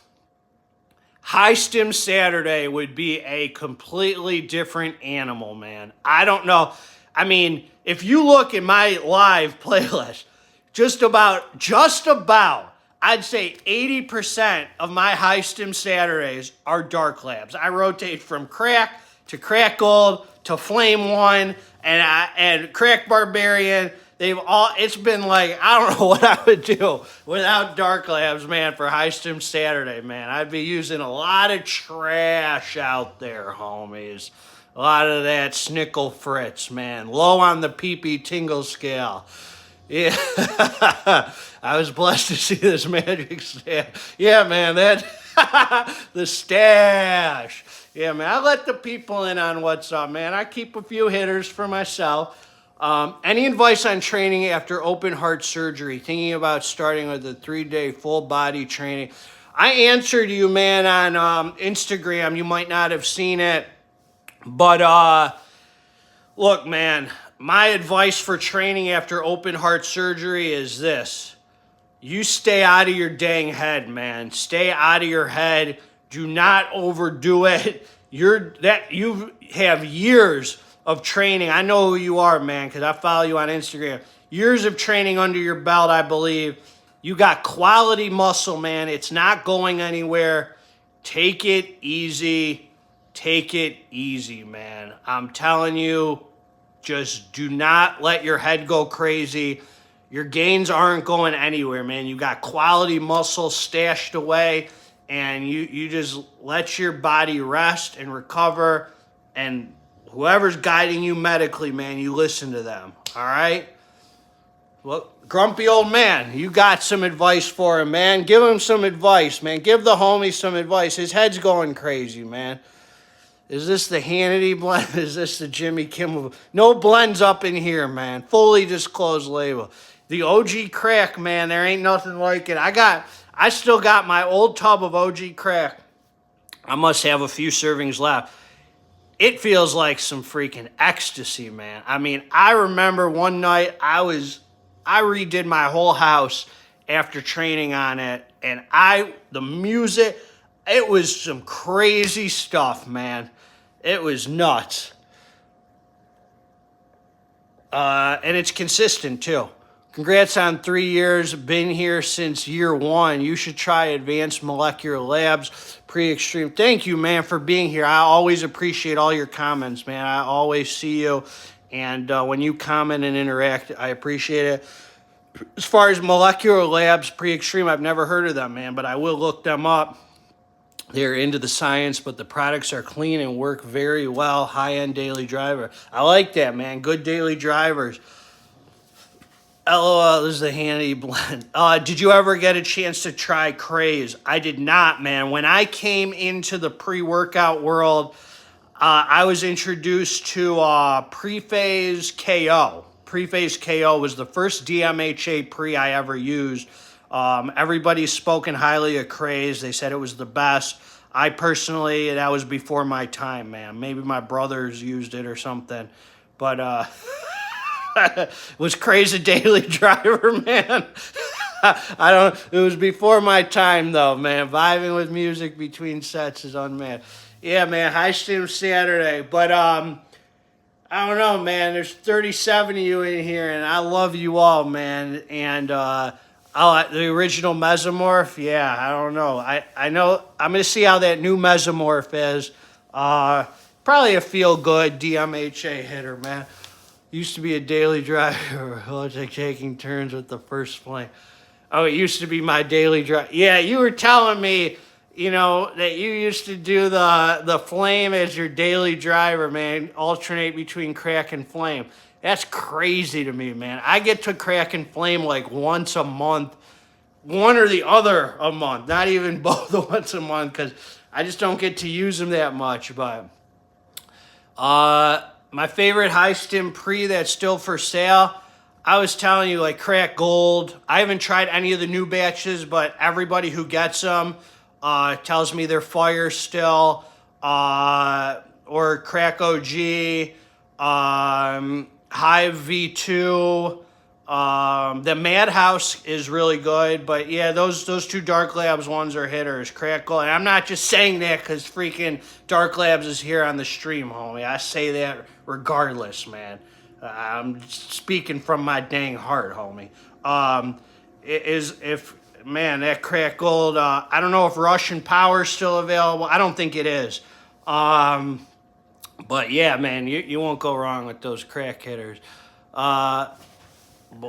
High-stim Saturday would be a completely different animal, man. I don't know. I mean, if you look in my live playlist, just about, I'd say 80% of my High-stim Saturdays are Dark Labs. I rotate from Crack to Crack Gold to Flame 1 and Crack Barbarian. It's been like, I don't know what I would do without Dark Labs, man, for High-stim Saturday, man. I'd be using a lot of trash out there, homies. A lot of that snickle fritz, man. Low on the pee-pee tingle scale. Yeah. I was blessed to see this magic stash. Yeah, man, that the stash. Yeah, man, I let the people in on what's up, man. I keep a few hitters for myself. Any advice on training after open heart surgery? Thinking about starting with a 3-day full body training. I answered you, man, on Instagram. You might not have seen it. But look, man, my advice for training after open heart surgery is this. You stay out of your dang head, man. Stay out of your head. Do not overdo it. You have years of training. I know who you are, man, because I follow you on Instagram. Years of training under your belt, I believe. You got quality muscle, man. It's not going anywhere. Take it easy. Take it easy, man. I'm telling you, just do not let your head go crazy. Your gains aren't going anywhere, man. You got quality muscle stashed away, and you just let your body rest and recover, and whoever's guiding you medically, man, you listen to them, all right? Well, grumpy old man, you got some advice for him, man. Give him some advice, man. Give the homie some advice. His head's going crazy, man. Is this the Hannity blend? Is this the Jimmy Kimmel? No blends up in here, man. Fully disclosed label. The OG crack, man, there ain't nothing like it. I still got my old tub of OG crack. I must have a few servings left. It feels like some freaking ecstasy, man. I mean, I remember one night I redid my whole house after training on it, and the music, it was some crazy stuff, man. It was nuts. And it's consistent, too. Congrats on 3 years. Been here since year 1. You should try Advanced Molecular Labs Pre-Extreme. Thank you, man, for being here. I always appreciate all your comments, man. I always see you. And when you comment and interact, I appreciate it. As far as Molecular Labs Pre-Extreme, I've never heard of them, man, but I will look them up. They're into the science, but the products are clean and work very well. High-end daily driver. I like that, man. Good daily drivers. LOL, this is the Hannity blend. Did you ever get a chance to try Craze? I did not, man. When I came into the pre-workout world, I was introduced to Pre-Phase KO. Pre-Phase KO was the first DMHA pre I ever used. Everybody's spoken highly of Craze. They said it was the best. I personally, that was before my time, man. Maybe my brothers used it or something. But was Craze a daily driver, man? It was before my time, though, man. Vibing with music between sets is unmatched. Yeah, man, High-stim Saturday. But, I don't know, man. There's 37 of you in here, and I love you all, man. And, the original Mesomorph, yeah, I don't know. I know, I'm going to see how that new Mesomorph is. Probably a feel-good DMHA hitter, man. Used to be a daily driver. Like taking turns with the first flame. Oh, it used to be my daily drive. Yeah, you were telling me, that you used to do the flame as your daily driver, man. Alternate between crack and flame. That's crazy to me, man. I get to crack and flame like once a month. One or the other a month. Not even both once a month, because I just don't get to use them that much. But my favorite High-stim pre that's still for sale, I was telling you, like Crack Gold. I haven't tried any of the new batches, but everybody who gets them tells me they're fire still. Or Crack OG, Hive V2. The Madhouse is really good, but yeah, those two Dark Labs ones are hitters. Crack Gold. And I'm not just saying that because freaking Dark Labs is here on the stream, homie. I say that regardless, man. I'm speaking from my dang heart, homie. That Crack Gold, I don't know if Russian Power is still available. I don't think it is. But yeah, man, you won't go wrong with those crack hitters. But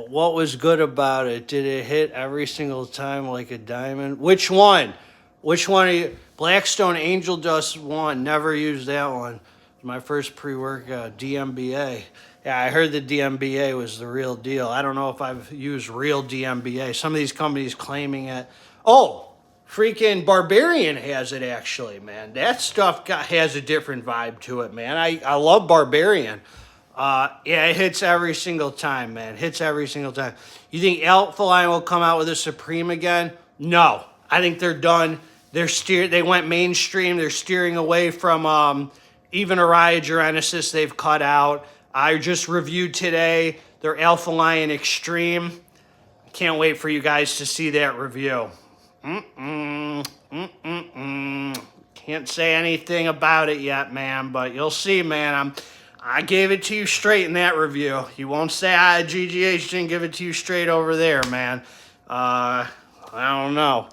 what was good about it? Did it hit every single time like a diamond? Which one? Which one are you? Blackstone Angel Dust 1. Never used that one. My first pre-workout, DMBA. Yeah, I heard the DMBA was the real deal. I don't know if I've used real DMBA. Some of these companies claiming it. Oh, freaking Barbarian has it actually, man. That stuff has a different vibe to it, man. I love Barbarian. Yeah, it hits every single time, man. Hits every single time. You think Alpha Line will come out with a Supreme again? No. I think they're done. They went mainstream. They're steering away from even Araya Genesis they've cut out. I just reviewed today their Alpha Lion Extreme. Can't wait for you guys to see that review. Can't say anything about it yet, man, but you'll see, man. I gave it to you straight in that review. You won't say GGH didn't give it to you straight over there, man. I don't know.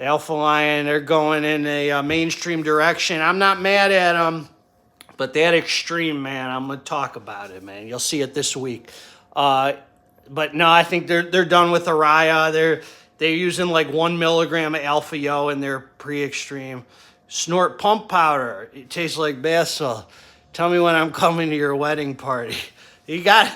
Alpha Lion, they're going in a mainstream direction. I'm not mad at them. But that Extreme, man, I'm going to talk about it, man. You'll see it this week. But no, I think they're done with Araya. They're using like 1 milligram of Alpha Yo in their pre-Extreme. Snort pump powder. It tastes like bath salt. Tell me when I'm coming to your wedding party. You guys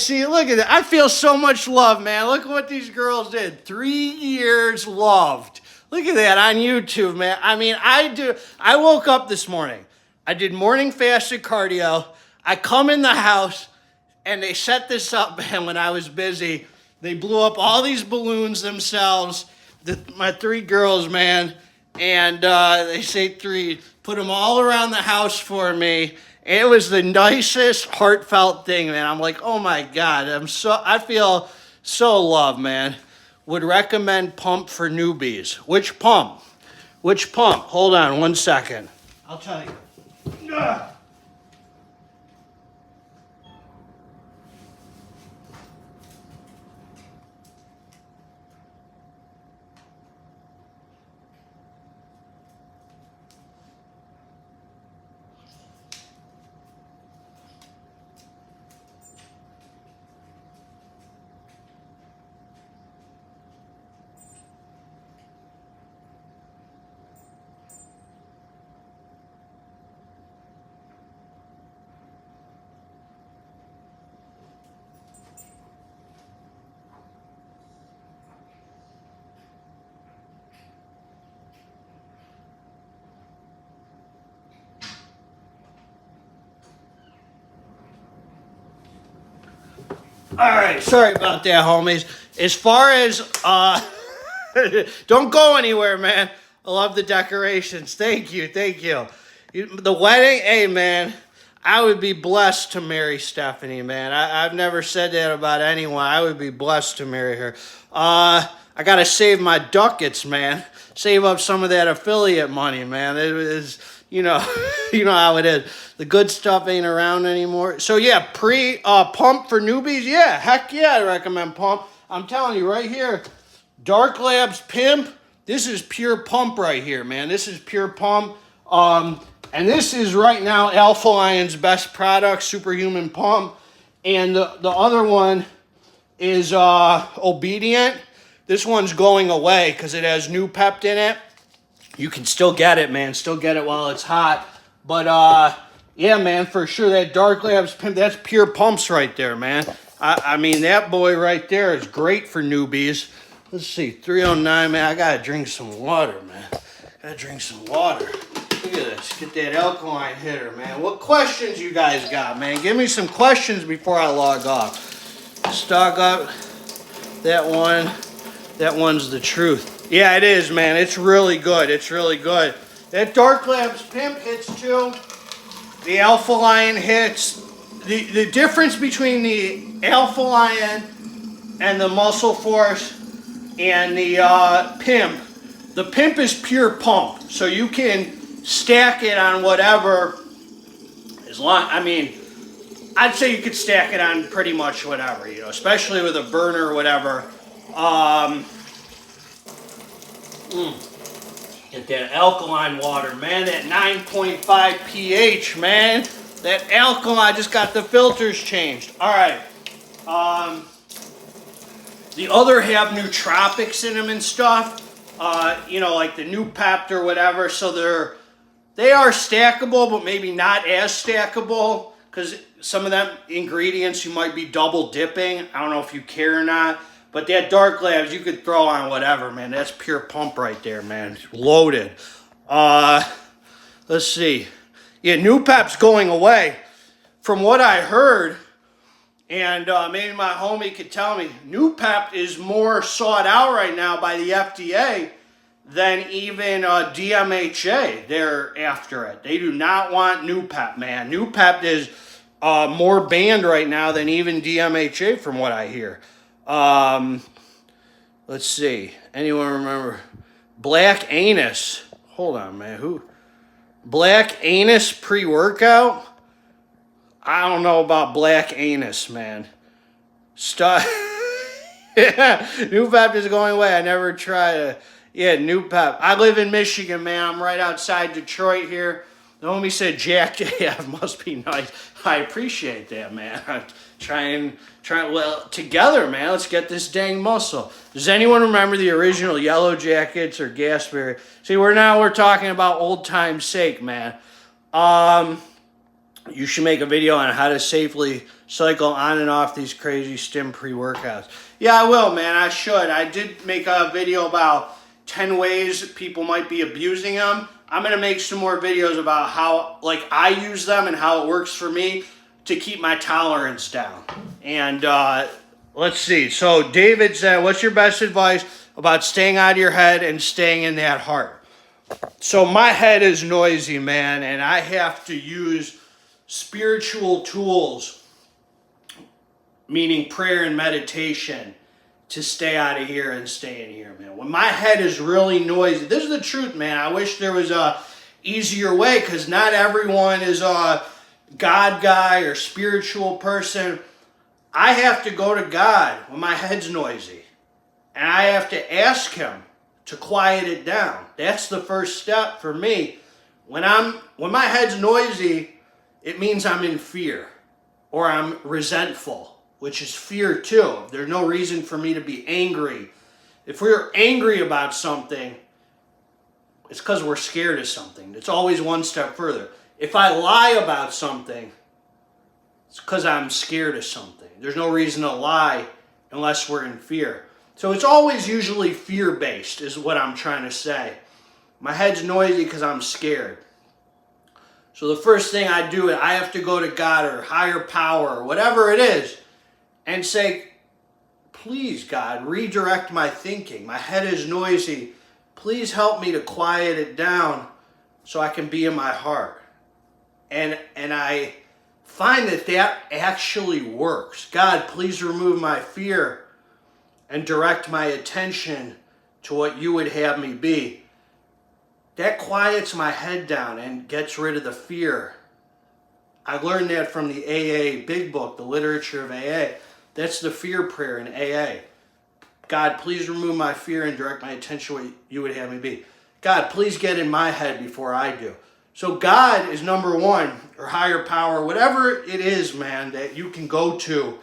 see, look at that. I feel so much love, man. Look at what these girls did. 3 years loved. Look at that on YouTube, man. I mean, I woke up this morning. I did morning fasted cardio. I come in the house, and they set this up, man, when I was busy. They blew up all these balloons themselves, my 3 girls, man, and they say 3, put them all around the house for me. It was the nicest, heartfelt thing, man. I'm like, oh, my God. I feel so loved, man. Would recommend pump for newbies. Which pump? Which pump? Hold on 1 second. I'll tell you. Ugh. All right, sorry about that, homies. As far as, don't go anywhere, man. I love the decorations. Thank you. The wedding, hey, man, I would be blessed to marry Stephanie, man. I've never said that about anyone. I would be blessed to marry her. I got to save my ducats, man. Save up some of that affiliate money, man. It is... You know how it is. The good stuff ain't around anymore. So yeah, pump for newbies. Yeah, heck yeah, I recommend pump. I'm telling you right here, Dark Labs Pimp. This is pure pump right here, man. This is pure pump. And this is right now Alpha Lion's best product, Superhuman Pump. And the other one is Obedient. This one's going away because it has new pept in it. You can still get it, man. Still get it while it's hot. But, yeah, man, for sure. That Dark Labs Pimp, that's pure pumps right there, man. I mean, that boy right there is great for newbies. Let's see, 309, man. I got to drink some water, man. Got to drink some water. Look at this. Get that alkaline hitter, man. What questions you guys got, man? Give me some questions before I log off. Stock up. That one. That one's the truth. Yeah, it is, man. It's really good. It's really good. That Dark Labs Pimp hits too. The Alpha Lion hits. The difference between the Alpha Lion and the Muscle Force and the Pimp. The Pimp is pure pump. So you can stack it on whatever. I mean, I'd say you could stack it on pretty much whatever, you know, especially with a burner or whatever. Get that alkaline water, man. That 9.5 pH, man. That alkaline, I just got the filters changed. All right. The other have nootropics in them and stuff. You know, like the new pept or whatever. So They are stackable, but maybe not as stackable because some of them ingredients you might be double dipping. I don't know if you care or not. But that Dark Labs, you could throw on whatever, man. That's pure pump right there, man. Loaded. Let's see. Yeah, New Pep's going away. From what I heard, and maybe my homie could tell me, New Pep is more sought out right now by the FDA than even DMHA. They're after it. They do not want New Pep, man. New Pep is more banned right now than even DMHA from what I hear. Let's see. Anyone remember? Black Anus. Hold on, man. Who? Black Anus pre-workout? I don't know about Black Anus, man. Yeah, New Pep is going away. I never tried to. Yeah, New Pep. I live in Michigan, man. I'm right outside Detroit here. The homie said Jack JF must be nice. I appreciate that, man. I'm trying, well, together, man, let's get this dang muscle. Does anyone remember the original Yellow Jackets or Gasberry? See, we're talking about old time's sake, man. You should make a video on how to safely cycle on and off these crazy stim pre-workouts. Yeah, I will, man. I should. I did make a video about 10 ways people might be abusing them. I'm going to make some more videos about how, like, I use them and how it works for me to keep my tolerance down. And let's see. So David said, what's your best advice about staying out of your head and staying in that heart? So my head is noisy, man, and I have to use spiritual tools, meaning prayer and meditation, to stay out of here and stay in here, man. When my head is really noisy, this is the truth, man. I wish there was a easier way, because not everyone is a God guy or spiritual person. I have to go to God when my head's noisy, and I have to ask him to quiet it down. That's the first step for me. When my head's noisy, it means I'm in fear or I'm resentful, which is fear too. There's no reason for me to be angry. If we're angry about something, it's because we're scared of something. It's always one step further. If I lie about something, it's because I'm scared of something. There's no reason to lie unless we're in fear. So it's always usually fear-based is what I'm trying to say. My head's noisy because I'm scared. So the first thing I do is I have to go to God or higher power or whatever it is and say, please, God, redirect my thinking. My head is noisy. Please help me to quiet it down so I can be in my heart. And I find that actually works. God, please remove my fear and direct my attention to what you would have me be. That quiets my head down and gets rid of the fear. I learned that from the AA Big Book, the literature of AA. That's the fear prayer in AA. God, please remove my fear and direct my attention to what you would have me be. God, please get in my head before I do. So God is number one, or higher power, whatever it is, man, that you can go to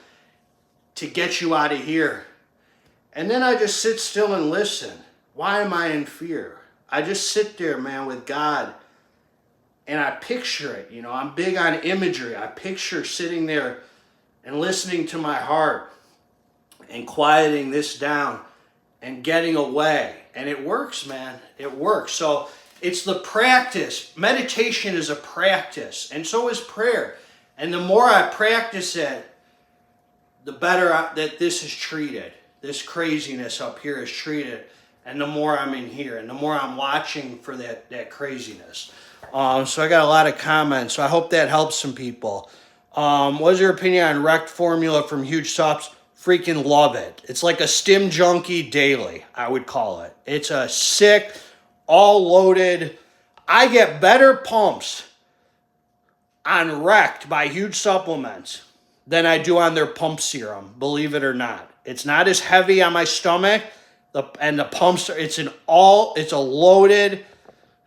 get you out of here. And then I just sit still and listen. Why am I in fear? I just sit there, man, with God, and I picture it. You know, I'm big on imagery. I picture sitting there and listening to my heart and quieting this down and getting away. And it works, man. It works. So it's the practice. Meditation is a practice, and so is prayer. And the more I practice it, the better that this is treated. This craziness up here is treated. And the more I'm in here, and the more I'm watching for that craziness. So I got a lot of comments, so I hope that helps some people. What's your opinion on Rect formula from Huge Subs? Freaking love it. It's like a Stim Junkie daily, I would call it. It's a sick, all loaded. I get better pumps on Rect by Huge Supplements than I do on their pump serum, believe it or not. It's not as heavy on my stomach. And the pumps are, it's a loaded,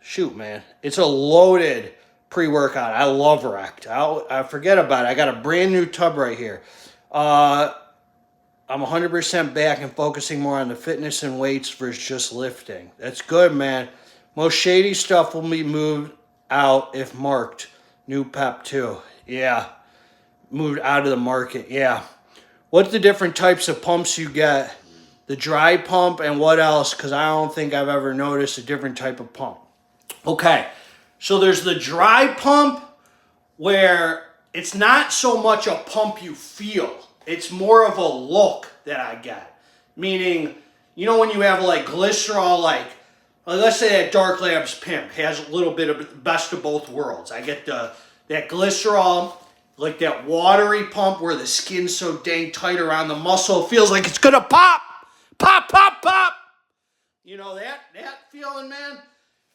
it's a loaded pre-workout. I love Rect. I forget about it. I got a brand new tub right here. I'm 100% back and focusing more on the fitness and weights versus just lifting. That's good, man. Most shady stuff will be moved out if marked. New Pep 2. Yeah. Moved out of the market. Yeah. What's the different types of pumps you get? The dry pump and what else? Because I don't think I've ever noticed a different type of pump. Okay. So there's the dry pump where it's not so much a pump you feel. It's more of a look that I get. Meaning, you know when you have like glycerol, like let's say that Dark Labs Pimp has a little bit of the best of both worlds. I get that glycerol, like that watery pump where the skin's so dang tight around the muscle, it feels like it's gonna pop, pop, pop, pop. You know that feeling, man,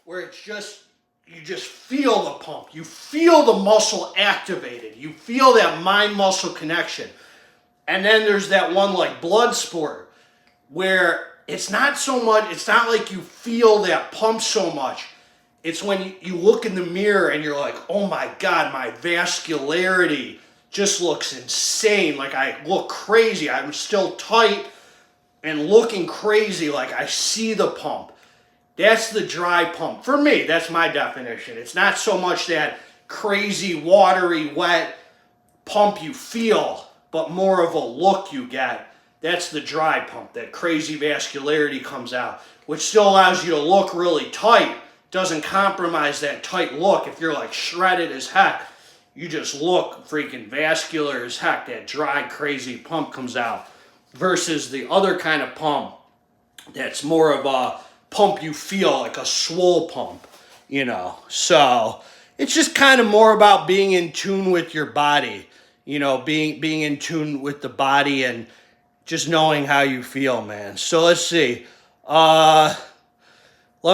where it's just, you just feel the pump. You feel the muscle activated. You feel that mind-muscle connection. And then there's that one like Bloodsport, where it's not so much, it's not like you feel that pump so much. It's when you look in the mirror and you're like, oh my God, my vascularity just looks insane. Like I look crazy. I'm still tight and looking crazy, like I see the pump. That's the dry pump. For me, that's my definition. It's not so much that crazy, watery, wet pump you feel, but more of a look you get. That's the dry pump. That crazy vascularity comes out, which still allows you to look really tight. Doesn't compromise that tight look. If you're like shredded as heck, you just look freaking vascular as heck. That dry, crazy pump comes out. Versus the other kind of pump that's more of a pump you feel, like a swole pump, you know. So it's just kind of more about being in tune with your body, you know, being in tune with the body and just knowing how you feel, man. So let's see. Love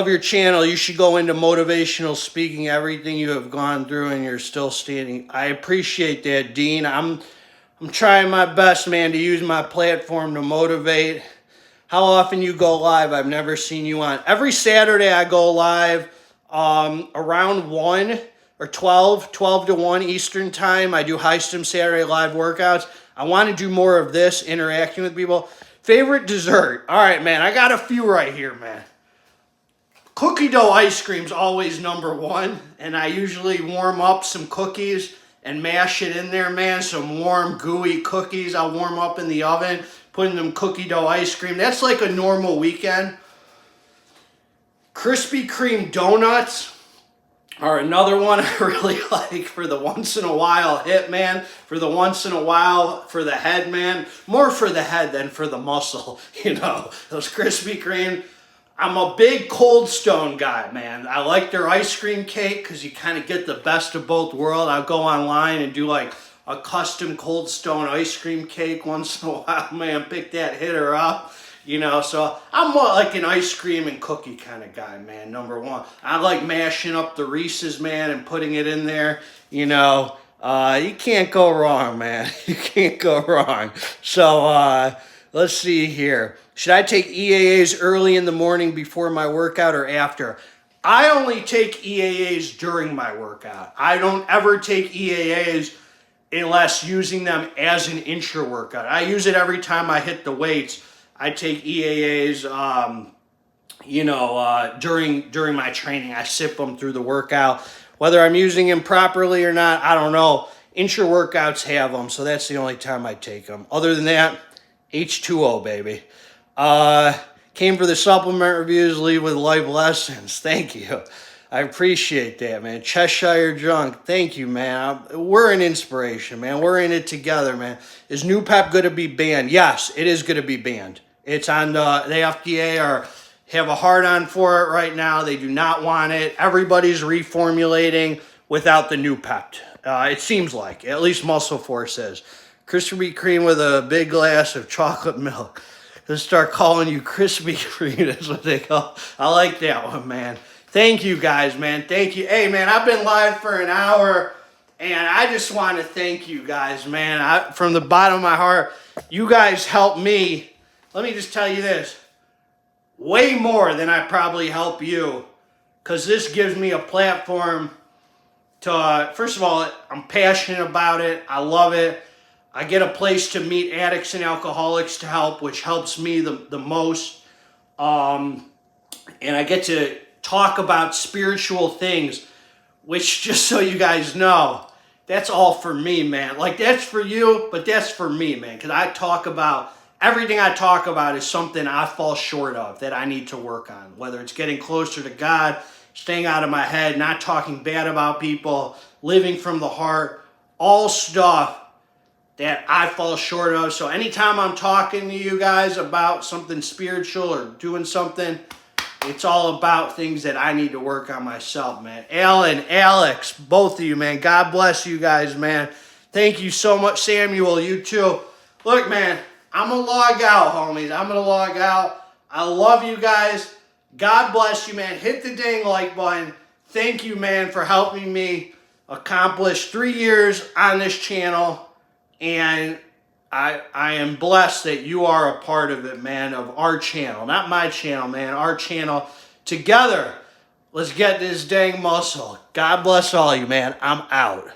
your channel. You should go into motivational speaking, everything you have gone through and you're still standing. I appreciate that, Dean. I'm trying my best, man, to use my platform to motivate. How often you go live? I've never seen you on. Every Saturday I go live around 1 or 12 to 1 Eastern time. I do High-stim Saturday live workouts. I want to do more of this, interacting with people. Favorite dessert? All right, man, I got a few right here, man. Cookie dough ice cream's always number one, and I usually warm up some cookies and mash it in there, man. Some warm, gooey cookies I'll warm up in the oven, put in them cookie dough ice cream. That's like a normal weekend. Krispy Kreme donuts are another one I really like for the once in a while hit, man. For the once in a while for the head, man. More for the head than for the muscle, you know. Those Krispy Kreme. I'm a big Cold Stone guy, man. I like their ice cream cake because you kind of get the best of both worlds. I'll go online and do like a custom Cold Stone ice cream cake once in a while, man. Pick that hitter up, you know. So I'm more like an ice cream and cookie kind of guy, man, number one. I like mashing up the Reese's, man, and putting it in there, you know. You can't go wrong, man. You can't go wrong. So let's see here. Should I take EAAs early in the morning before my workout or after? I only take EAAs during my workout. I don't ever take EAAs unless using them as an intra-workout. I use it every time I hit the weights. I take EAAs, during my training. I sip them through the workout. Whether I'm using them properly or not, I don't know. Intra-workouts have them, so that's the only time I take them. Other than that, H2O, baby. Came for the supplement reviews, leave with life lessons. Thank you. I appreciate that, man. Cheshire Junk, thank you, man. We're an inspiration, man. We're in it together, man. Is New Pep going to be banned? Yes, it is going to be banned. It's on the FDA have a hard-on for it right now. They do not want it. Everybody's reformulating without the New Pep. It seems like, at least Muscle Force says. Krispy Kreme with a big glass of chocolate milk. They'll start calling you Krispy Kreme. That's what they call. I like that one, man. Thank you, guys, man. Thank you. Hey, man, I've been live for an hour, and I just want to thank you guys, man. From the bottom of my heart, you guys helped me. Let me just tell you this. Way more than I probably help you, because this gives me a platform to, first of all, I'm passionate about it. I love it. I get a place to meet addicts and alcoholics to help, which helps me the most. And I get to talk about spiritual things which, just so you guys know, that's all for me, man. Like, that's for you, but that's for me, man. Because I talk about, everything I talk about is something I fall short of that I need to work on. Whether it's getting closer to God, staying out of my head, not talking bad about people, living from the heart, all stuff that I fall short of. So anytime I'm talking to you guys about something spiritual or doing something, it's all about things that I need to work on myself, man. Alan, Alex, both of you, man. God bless you guys, man. Thank you so much. Samuel, you too. Look, man, I'm going to log out, homies. I'm going to log out. I love you guys. God bless you, man. Hit the dang like button. Thank you, man, for helping me accomplish 3 years on this channel. And I am blessed that you are a part of it, man, of our channel. Not my channel, man, our channel. Together, let's get this dang muscle. God bless all you, man. I'm out.